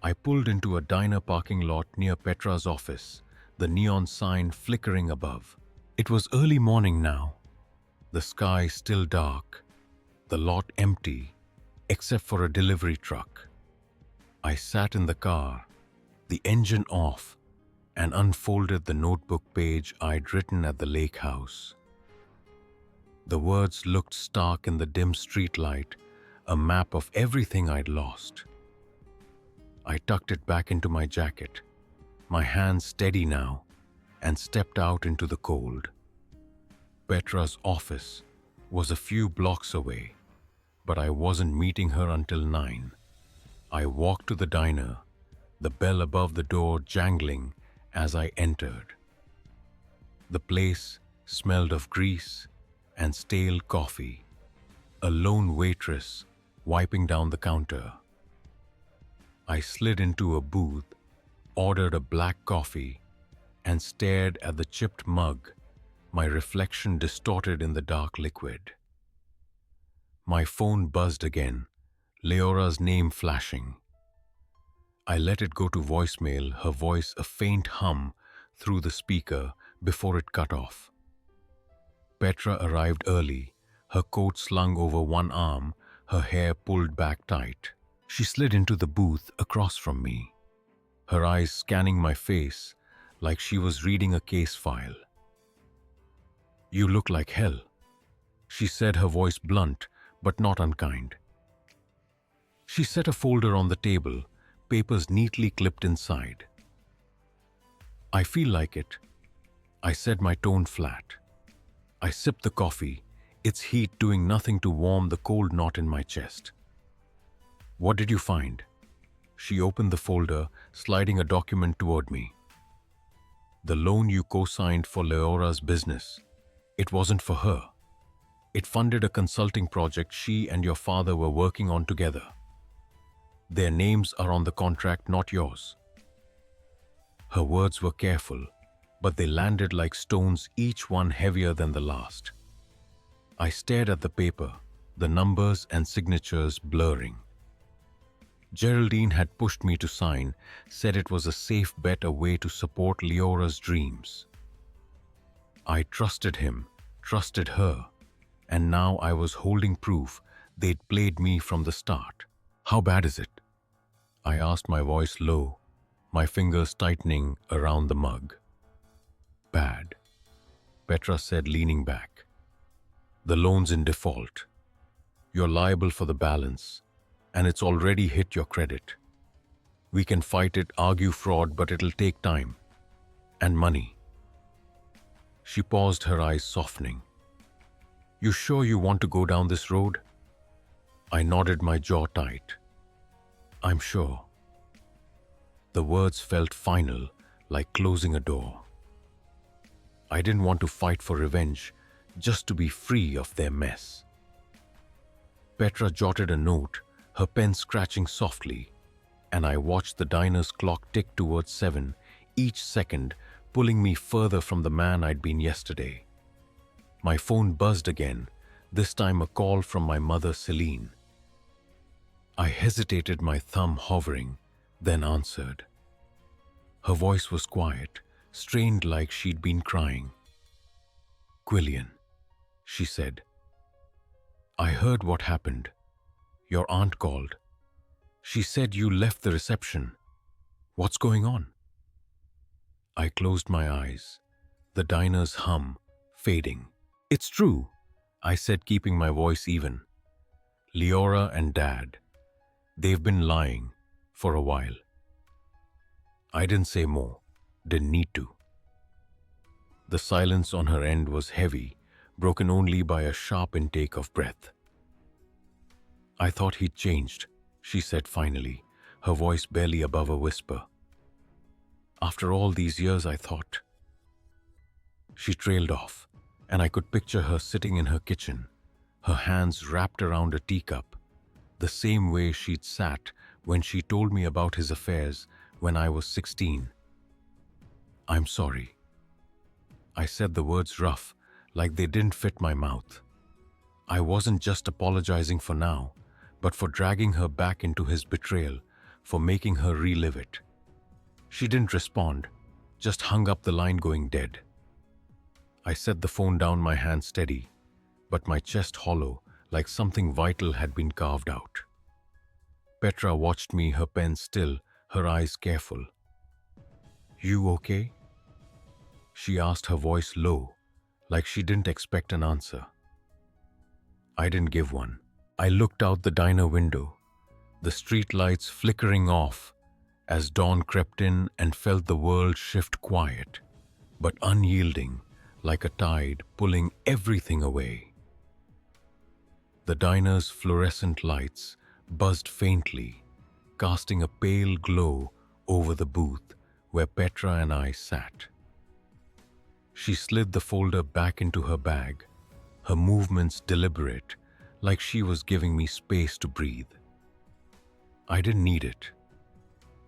I pulled into a diner parking lot near Petra's office, the neon sign flickering above. It was early morning now, the sky still dark, the lot empty, except for a delivery truck. I sat in the car, the engine off, and unfolded the notebook page I'd written at the lake house. The words looked stark in the dim streetlight, a map of everything I'd lost. I tucked it back into my jacket, my hands steady now, and stepped out into the cold. Petra's office was a few blocks away, but I wasn't meeting her until 9. I walked to the diner, the bell above the door jangling as I entered. The place smelled of grease and stale coffee, a lone waitress wiping down the counter. I slid into a booth, ordered a black coffee, and stared at the chipped mug, my reflection distorted in the dark liquid. My phone buzzed again, Leora's name flashing. I let it go to voicemail, her voice a faint hum through the speaker before it cut off. Petra arrived early, her coat slung over one arm, her hair pulled back tight. She slid into the booth across from me, her eyes scanning my face like she was reading a case file. "You look like hell," she said, her voice blunt but not unkind. She set a folder on the table, papers neatly clipped inside. "I feel like it," I said, my tone flat. I sipped the coffee, its heat doing nothing to warm the cold knot in my chest. "What did you find?" She opened the folder, sliding a document toward me. "The loan you co-signed for Leora's business. It wasn't for her. It funded a consulting project she and your father were working on together. Their names are on the contract, not yours." Her words were careful, but they landed like stones, each one heavier than the last. I stared at the paper, the numbers and signatures blurring. Geraldine had pushed me to sign, said it was a safe bet, a way to support Leora's dreams. I trusted him, trusted her, and now I was holding proof they'd played me from the start. "How bad is it?" I asked, my voice low, my fingers tightening around the mug. "Bad," Petra said, leaning back. "The loan's in default. You're liable for the balance, and it's already hit your credit. We can fight it, argue fraud, but it'll take time. And money." She paused, her eyes softening. "You sure you want to go down this road?" I nodded, my jaw tight. "I'm sure." The words felt final, like closing a door. I didn't want to fight for revenge, just to be free of their mess. Petra jotted a note, her pen scratching softly, and I watched the diner's clock tick towards 7, each second pulling me further from the man I'd been yesterday. My phone buzzed again, this time a call from my mother, Celine. I hesitated, my thumb hovering, then answered. Her voice was quiet, strained like she'd been crying. "Quillian," she said. "I heard what happened. Your aunt called. She said you left the reception. What's going on?" I closed my eyes, the diner's hum fading. "It's true," I said, keeping my voice even. "Leora and Dad, they've been lying for a while." I didn't say more, didn't need to. The silence on her end was heavy, broken only by a sharp intake of breath. "I thought he'd changed," she said finally, her voice barely above a whisper. "After all these years, I thought." She trailed off, and I could picture her sitting in her kitchen, her hands wrapped around a teacup, the same way she'd sat when she told me about his affairs when I was 16. I'm sorry. I said the words rough, like they didn't fit my mouth. I wasn't just apologizing for now, but for dragging her back into his betrayal, for making her relive it. She didn't respond, just hung up the line going dead. I set the phone down, my hand steady, but my chest hollow, like something vital had been carved out. Petra watched me, her pen still, her eyes careful. "You okay?" she asked, her voice low, like she didn't expect an answer. I didn't give one. I looked out the diner window, the street lights flickering off as dawn crept in, and felt the world shift quiet, but unyielding, like a tide pulling everything away. The diner's fluorescent lights buzzed faintly, casting a pale glow over the booth where Petra and I sat. She slid the folder back into her bag, her movements deliberate, like she was giving me space to breathe. I didn't need it.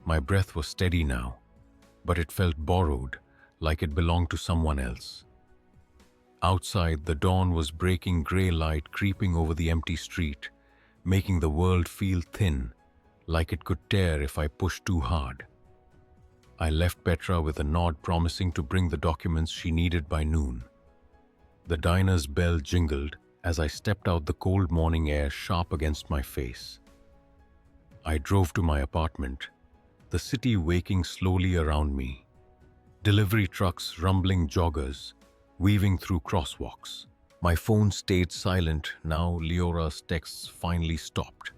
My breath was steady now, but it felt borrowed, like it belonged to someone else. Outside, the dawn was breaking, gray light creeping over the empty street, making the world feel thin, like it could tear if I pushed too hard. I left Petra with a nod, promising to bring the documents she needed by noon. The diner's bell jingled as I stepped out, the cold morning air sharp against my face. I drove to my apartment, the city waking slowly around me. Delivery trucks rumbling, joggers weaving through crosswalks. My phone stayed silent. Now Leora's texts finally stopped.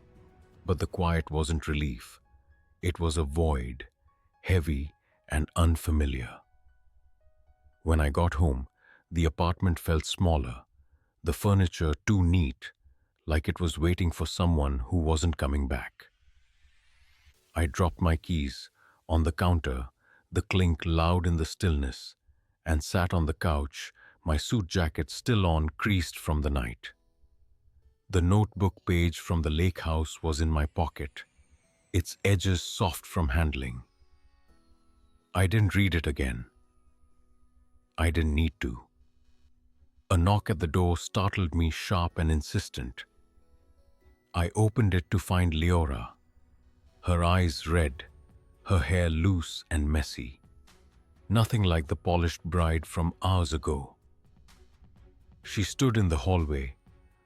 But the quiet wasn't relief. It was a void, heavy and unfamiliar. When I got home, the apartment felt smaller, the furniture too neat, like it was waiting for someone who wasn't coming back. I dropped my keys on the counter, the clink loud in the stillness, and sat on the couch, my suit jacket still on, creased from the night. The notebook page from the lake house was in my pocket, its edges soft from handling. I didn't read it again. I didn't need to. A knock at the door startled me, sharp and insistent. I opened it to find Leora, her eyes red, her hair loose and messy. Nothing like the polished bride from hours ago. She stood in the hallway,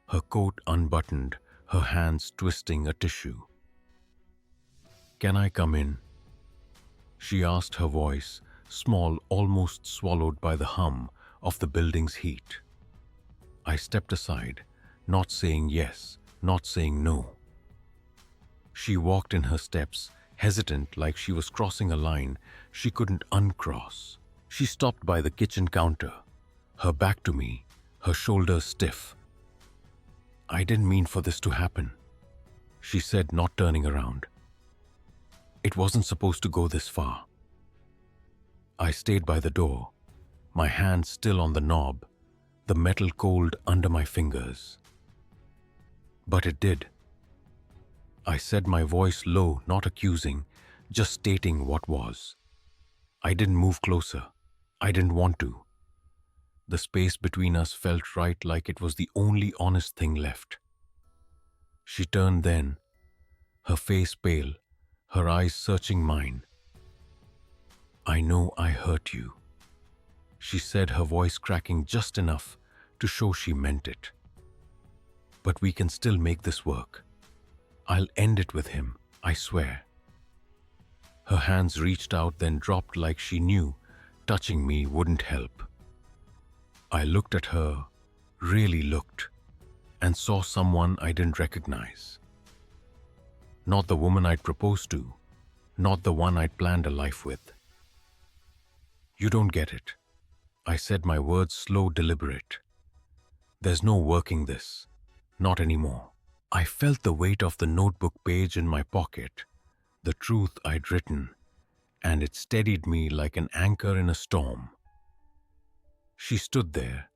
her coat unbuttoned, her hands twisting a tissue. "Can I come in?" she asked, her voice small, almost swallowed by the hum of the building's heat. I stepped aside, not saying yes, not saying no. She walked in her steps, hesitant, like she was crossing a line she couldn't uncross. She stopped by the kitchen counter, her back to me, her shoulders stiff. "I didn't mean for this to happen," she said, not turning around. "It wasn't supposed to go this far." I stayed by the door, my hand still on the knob, the metal cold under my fingers. "But it did," I said, my voice low, not accusing, just stating what was. I didn't move closer. I didn't want to. The space between us felt right, like it was the only honest thing left. She turned then, her face pale, her eyes searching mine. "I know I hurt you," she said, her voice cracking just enough to show she meant it. "But we can still make this work. I'll end it with him, I swear." Her hands reached out, then dropped, like she knew touching me wouldn't help. I looked at her, really looked, and saw someone I didn't recognize. Not the woman I'd proposed to, not the one I'd planned a life with. "You don't get it," I said, my words slow, deliberate. "There's no working this, not anymore." I felt the weight of the notebook page in my pocket, the truth I'd written, and it steadied me like an anchor in a storm. She stood there,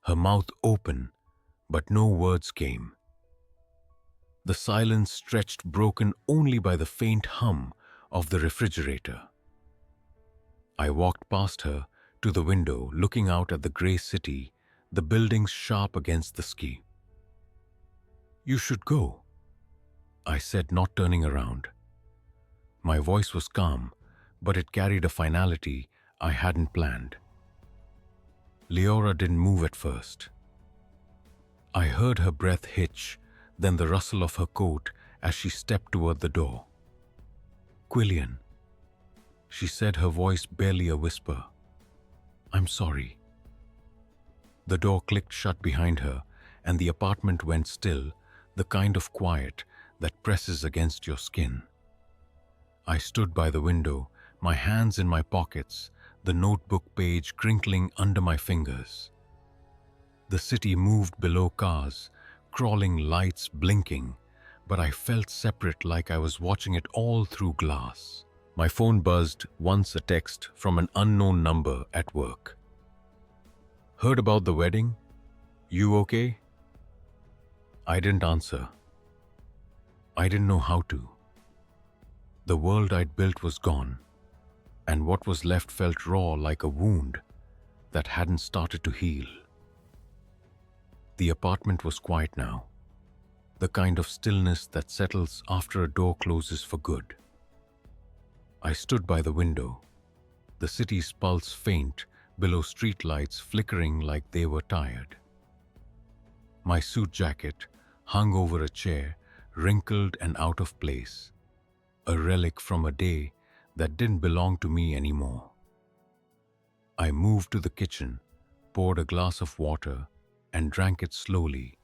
her mouth open, but no words came. The silence stretched, broken only by the faint hum of the refrigerator. I walked past her to the window, looking out at the grey city, the buildings sharp against the sky. "You should go," I said, not turning around. My voice was calm, but it carried a finality I hadn't planned. Leora didn't move at first. I heard her breath hitch, then the rustle of her coat as she stepped toward the door. "Quillian," she said, her voice barely a whisper. "I'm sorry." The door clicked shut behind her, and the apartment went still, the kind of quiet that presses against your skin. I stood by the window, my hands in my pockets, the notebook page crinkling under my fingers. The city moved below cars, crawling lights blinking, but I felt separate, like I was watching it all through glass. My phone buzzed, once a text from an unknown number at work. "Heard about the wedding? You okay?" I didn't answer. I didn't know how to. The world I'd built was gone, and what was left felt raw, like a wound that hadn't started to heal. The apartment was quiet now, the kind of stillness that settles after a door closes for good. I stood by the window, the city's pulse faint below streetlights flickering like they were tired. My suit jacket hung over a chair, wrinkled and out of place, a relic from a day that didn't belong to me anymore. I moved to the kitchen, poured a glass of water, and drank it slowly,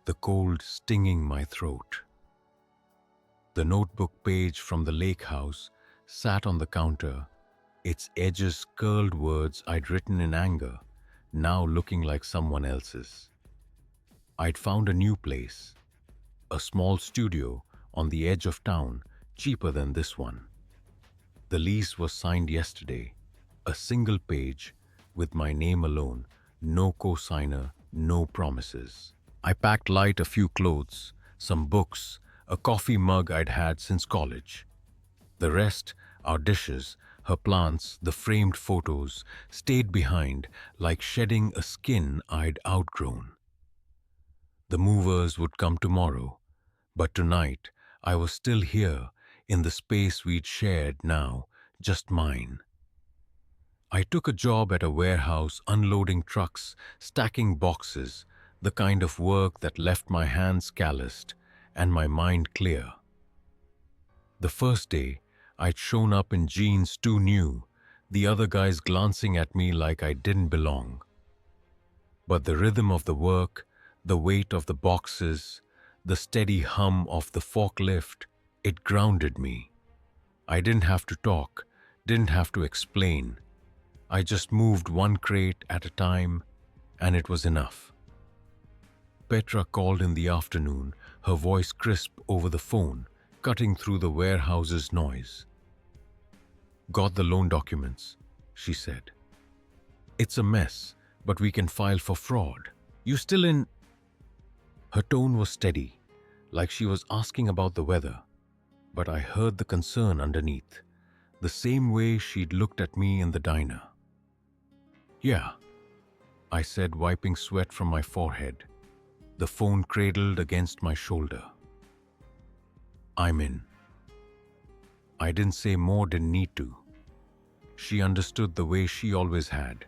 the cold stinging my throat. The notebook page from the lake house sat on the counter, its edges curled words I'd written in anger, now looking like someone else's. I'd found a new place, a small studio on the edge of town, cheaper than this one. The lease was signed yesterday, a single page with my name alone, no co-signer, no promises. I packed light, a few clothes, some books, a coffee mug I'd had since college. The rest, our dishes, her plants, the framed photos, stayed behind like shedding a skin I'd outgrown. The movers would come tomorrow, but tonight I was still here in the space we'd shared, now just mine. I took a job at a warehouse, unloading trucks, stacking boxes, the kind of work that left my hands calloused and my mind clear. The first day, I'd shown up in jeans too new, the other guys glancing at me like I didn't belong. But the rhythm of the work, the weight of the boxes, the steady hum of the forklift, it grounded me. I didn't have to talk, didn't have to explain. I just moved one crate at a time, and it was enough. Petra called in the afternoon, her voice crisp over the phone, cutting through the warehouse's noise. "Got the loan documents," she said. "It's a mess, but we can file for fraud. You still in?" Her tone was steady, like she was asking about the weather, but I heard the concern underneath, the same way she'd looked at me in the diner. "Yeah," I said, wiping sweat from my forehead, the phone cradled against my shoulder. "I'm in." I didn't say more, didn't need to. She understood the way she always had,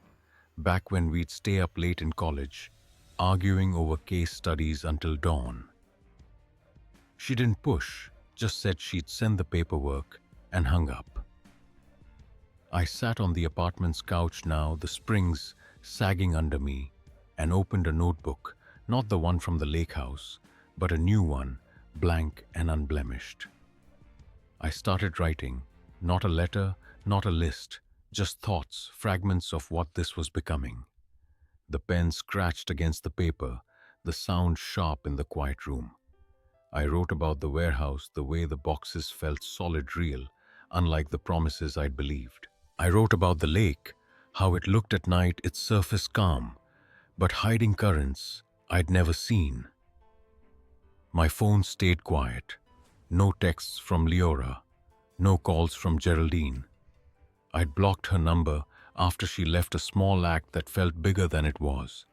back when we'd stay up late in college, arguing over case studies until dawn. She didn't push, just said she'd send the paperwork and hung up. I sat on the apartment's couch now, the springs sagging under me, and opened a notebook, not the one from the lake house, but a new one, blank and unblemished. I started writing, not a letter, not a list, just thoughts, fragments of what this was becoming. The pen scratched against the paper, the sound sharp in the quiet room. I wrote about the warehouse, the way the boxes felt solid, real, unlike the promises I'd believed. I wrote about the lake, how it looked at night, its surface calm, but hiding currents I'd never seen. My phone stayed quiet, no texts from Leora, No calls from Geraldine. I'd blocked her number after she left a small act that felt bigger than it was.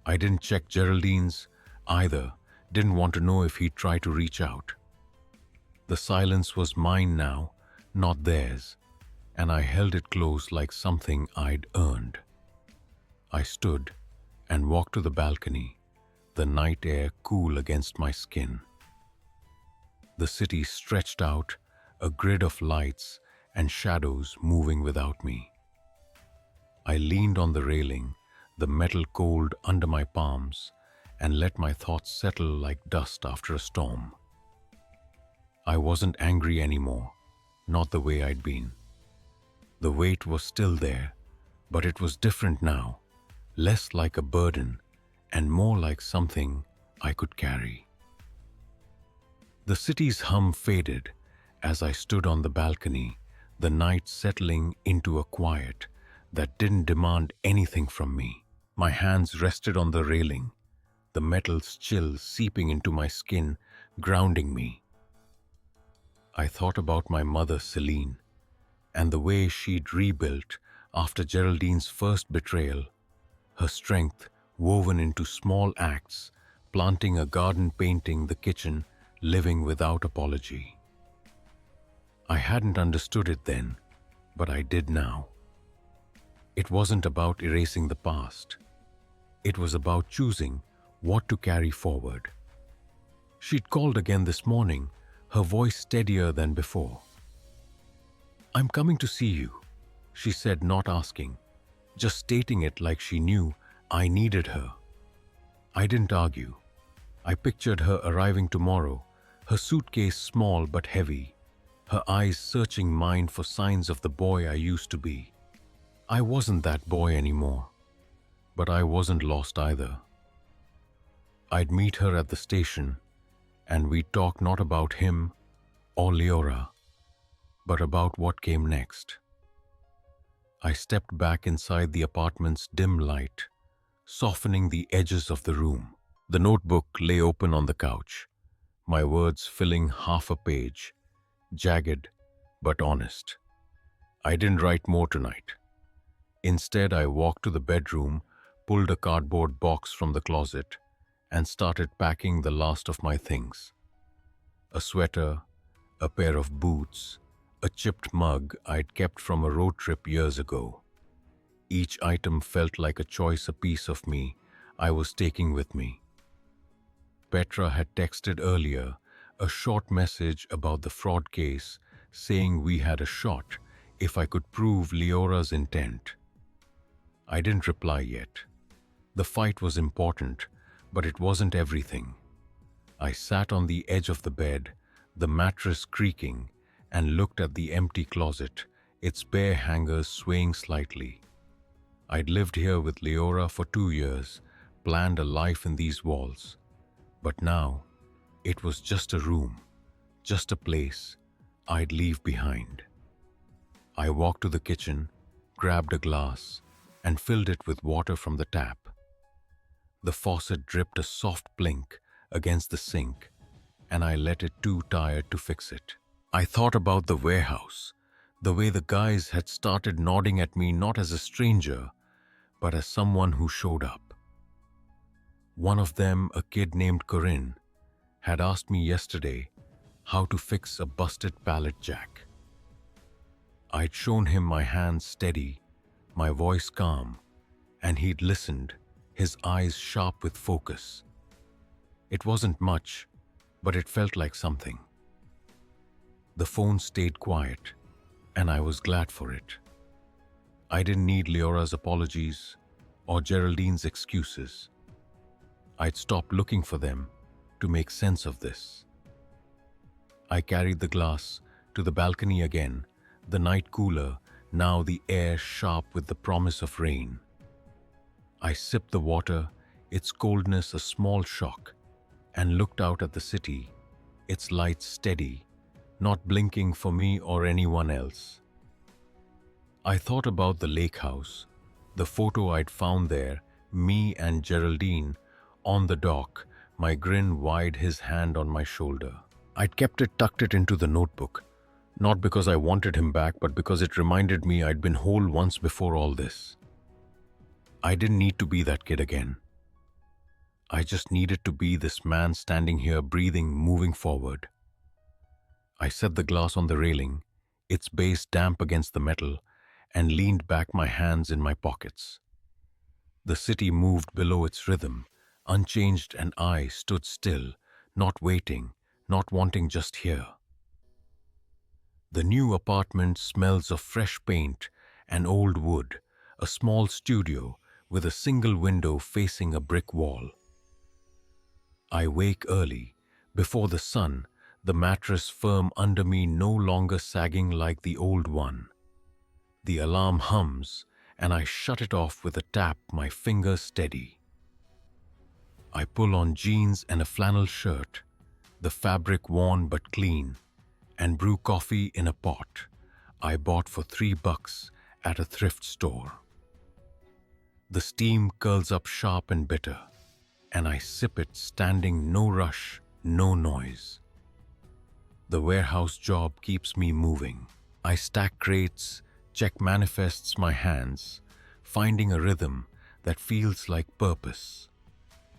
I didn't check Geraldine's either, didn't want to know if he'd try to reach out. The silence was mine now, not theirs, and I held it close like something I'd earned. I stood and walked to the balcony, the night air cool against my skin. The city stretched out, a grid of lights and shadows moving without me. I leaned on the railing, the metal cold under my palms, and let my thoughts settle like dust after a storm. I wasn't angry anymore, not the way I'd been. The weight was still there, but it was different now, less like a burden and more like something I could carry. The city's hum faded as I stood on the balcony, the night settling into a quiet that didn't demand anything from me. My hands rested on the railing, the metal's chill seeping into my skin, grounding me. I thought about my mother, Celine, and the way she'd rebuilt after Geraldine's first betrayal, her strength woven into small acts, planting a garden, painting the kitchen, living without apology. I hadn't understood it then, but I did now. It wasn't about erasing the past. It was about choosing what to carry forward. She'd called again this morning, her voice steadier than before. "I'm coming to see you," she said, not asking, just stating it like she knew I needed her. I didn't argue. I pictured her arriving tomorrow, her suitcase small but heavy, her eyes searching mine for signs of the boy I used to be. I wasn't that boy anymore, but I wasn't lost either. I'd meet her at the station, and we'd talk not about him or Leora, but about what came next. I stepped back inside the apartment's dim light, softening the edges of the room. The notebook lay open on the couch, my words filling half a page, jagged but honest. I didn't write more tonight. Instead, I walked to the bedroom, pulled a cardboard box from the closet, and started packing the last of my things. A sweater, a pair of boots, a chipped mug I'd kept from a road trip years ago. Each item felt like a choice, a piece of me I was taking with me. Petra had texted earlier, a short message about the fraud case, saying we had a shot if I could prove Leora's intent. I didn't reply yet. The fight was important, but it wasn't everything. I sat on the edge of the bed, the mattress creaking, and looked at the empty closet, its bare hangers swaying slightly. I'd lived here with Leora for 2 years, planned a life in these walls. But now, it was just a room, just a place I'd leave behind. I walked to the kitchen, grabbed a glass, and filled it with water from the tap. The faucet dripped a soft blink against the sink, and I let it, too tired to fix it. I thought about the warehouse, the way the guys had started nodding at me not as a stranger, but as someone who showed up. One of them, a kid named Corinne, had asked me yesterday how to fix a busted pallet jack. I'd shown him my hands steady, my voice calm, and he'd listened, his eyes sharp with focus. It wasn't much, but it felt like something. The phone stayed quiet, and I was glad for it. I didn't need Leora's apologies or Geraldine's excuses. I'd stopped looking for them to make sense of this. I carried the glass to the balcony again, the night cooler, now the air sharp with the promise of rain. I sipped the water, its coldness a small shock, and looked out at the city, its lights steady, not blinking for me or anyone else. I thought about the lake house, the photo I'd found there, me and Geraldine, on the dock, my grin wide, his hand on my shoulder. I'd kept it, tucked it into the notebook, Not because I wanted him back, but because it reminded me I'd been whole once before all this. I didn't need to be that kid again. I just needed to be this man standing here, breathing, moving forward. I set the glass on the railing, its base damp against the metal, and leaned back, my hands in my pockets. The city moved below its rhythm, unchanged, and I stood still, not waiting, not wanting, just here. The new apartment smells of fresh paint and old wood, a small studio with a single window facing a brick wall. I wake early, before the sun, the mattress firm under me no longer sagging like the old one. The alarm hums, and I shut it off with a tap, my fingers steady. I pull on jeans and a flannel shirt, the fabric worn but clean, and brew coffee in a pot I bought for $3 at a thrift store. The steam curls up sharp and bitter, and I sip it standing, no rush, no noise. The warehouse job keeps me moving. I stack crates, check manifests, my hands, finding a rhythm that feels like purpose.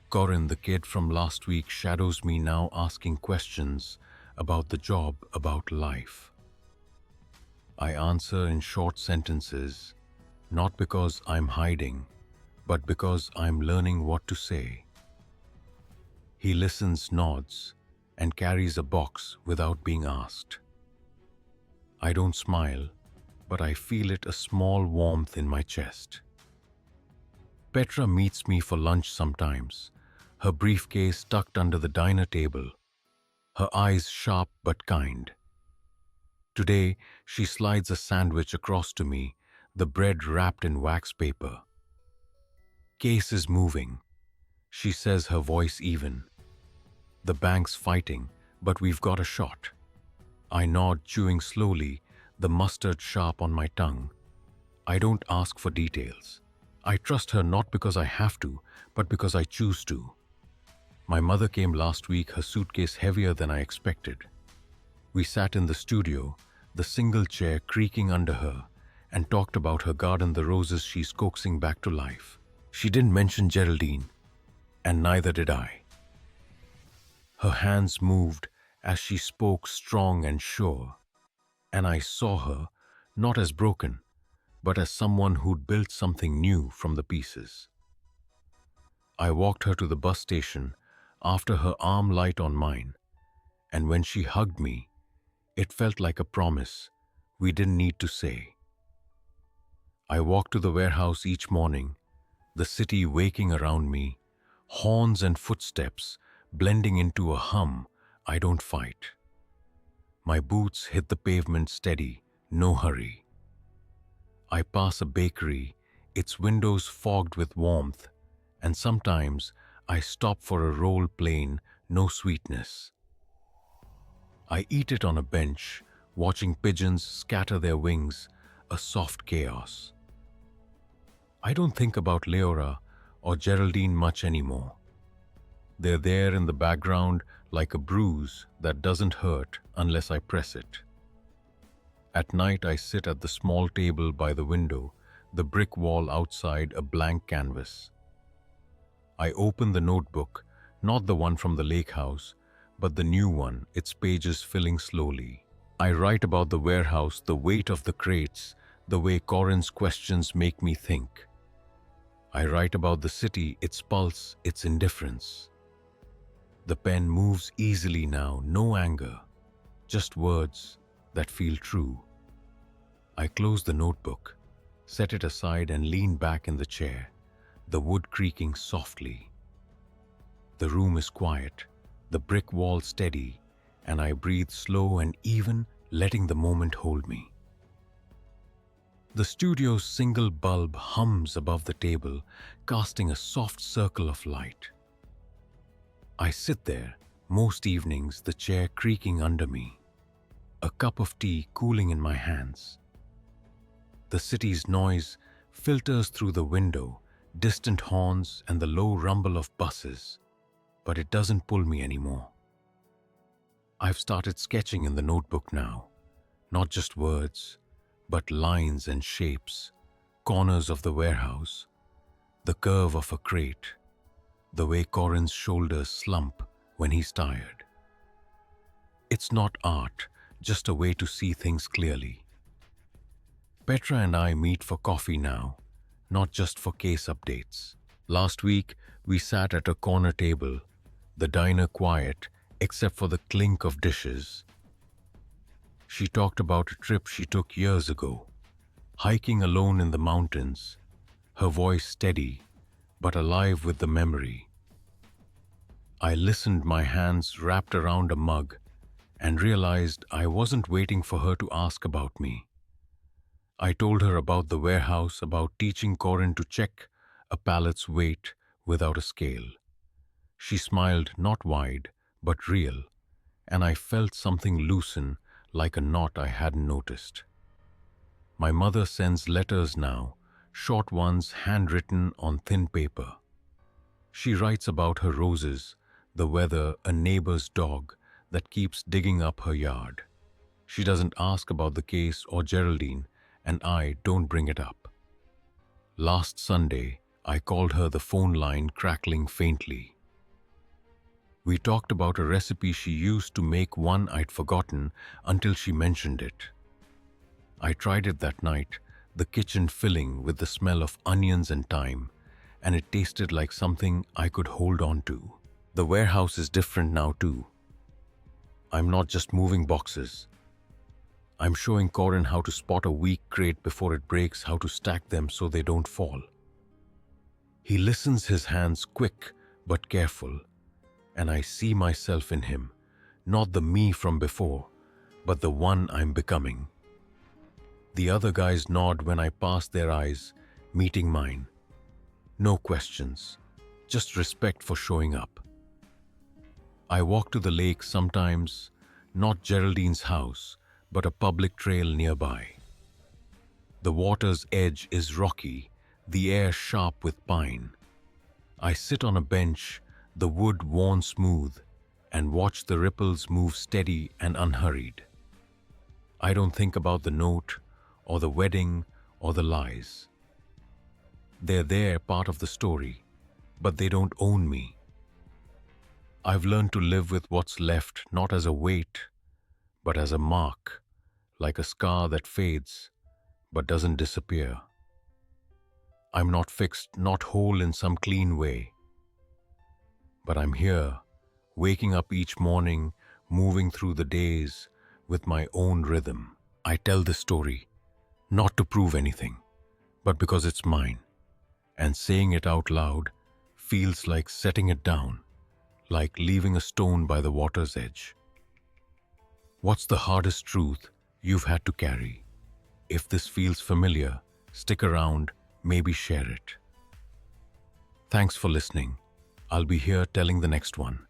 Corin, the kid from last week, shadows me now, asking questions about the job, about life. I answer in short sentences, not because I'm hiding, but because I'm learning what to say. He listens, nods, and carries a box without being asked. I don't smile, but I feel it, a small warmth in my chest. Petra meets me for lunch sometimes, her briefcase tucked under the diner table, her eyes sharp but kind. Today, she slides a sandwich across to me, the bread wrapped in wax paper. Case is moving, she says, her voice even. The bank's fighting, but we've got a shot. I nod, chewing slowly, the mustard sharp on my tongue. I don't ask for details. I trust her, not because I have to, but because I choose to. My mother came last week, her suitcase heavier than I expected. We sat in the studio, the single chair creaking under her, and talked about her garden, the roses she's coaxing back to life. She didn't mention Geraldine, and neither did I. Her hands moved as she spoke, strong and sure, and I saw her, not as broken, but as someone who'd built something new from the pieces. I walked her to the bus station after, her arm light on mine, and when she hugged me, it felt like a promise we didn't need to say. I walked to the warehouse each morning, the city waking around me, horns and footsteps blending into a hum I don't fight. My boots hit the pavement steady, no hurry. I pass a bakery, its windows fogged with warmth, and sometimes I stop for a roll, plain, no sweetness. I eat it on a bench, watching pigeons scatter their wings, a soft chaos. I don't think about Leora or Geraldine much anymore. They're there in the background like a bruise that doesn't hurt unless I press it. At night, I sit at the small table by the window, the brick wall outside a blank canvas. I open the notebook, not the one from the lake house, but the new one, its pages filling slowly. I write about the warehouse, the weight of the crates, the way Corin's questions make me think. I write about the city, its pulse, its indifference. The pen moves easily now, no anger, just words that feel true. I close the notebook, set it aside, and lean back in the chair, the wood creaking softly. The room is quiet, the brick wall steady, and I breathe slow and even, letting the moment hold me. The studio's single bulb hums above the table, casting a soft circle of light. I sit there, most evenings, the chair creaking under me, a cup of tea cooling in my hands. The city's noise filters through the window, distant horns and the low rumble of buses, but it doesn't pull me anymore. I've started sketching in the notebook now, Not just words, but lines and shapes, corners of the warehouse, the curve of a crate, the way Corin's shoulders slump when he's tired. It's not art, just a way to see things clearly. Petra and I meet for coffee now, not just for case updates. Last week, we sat at a corner table, the diner quiet except for the clink of dishes. She talked about a trip she took years ago, hiking alone in the mountains, her voice steady but alive with the memory. I listened, my hands wrapped around a mug, and realized I wasn't waiting for her to ask about me. I told her about the warehouse, about teaching Corin to check a pallet's weight without a scale. She smiled, not wide, but real, and I felt something loosen, like a knot I hadn't noticed. My mother sends letters now, short ones handwritten on thin paper. She writes about her roses, the weather, a neighbor's dog that keeps digging up her yard. She doesn't ask about the case or Geraldine, and I don't bring it up. Last Sunday, I called her, the phone line crackling faintly. We talked about a recipe she used to make one I'd forgotten until she mentioned it. I tried it that night, the kitchen filling with the smell of onions and thyme, and it tasted like something I could hold on to. The warehouse is different now too. I'm not just moving boxes. I'm showing Corin how to spot a weak crate before it breaks, how to stack them so they don't fall. He listens, his hands quick but careful, and I see myself in him, not the me from before, but the one I'm becoming. The other guys nod when I pass, their eyes meeting mine. No questions, just respect for showing up. I walk to the lake sometimes, not Geraldine's house, but a public trail nearby. The water's edge is rocky, the air sharp with pine. I sit on a bench, the wood worn smooth, and watch the ripples move steady and unhurried. I don't think about the note, or the wedding, or the lies. They're there, part of the story, but they don't own me. I've learned to live with what's left, not as a weight, but as a mark, like a scar that fades, but doesn't disappear. I'm not fixed, not whole in some clean way, but I'm here, waking up each morning, moving through the days with my own rhythm. I tell this story, not to prove anything, but because it's mine, and saying it out loud feels like setting it down, like leaving a stone by the water's edge. What's the hardest truth you've had to carry? If this feels familiar, stick around, maybe share it. Thanks for listening. I'll be here telling the next one.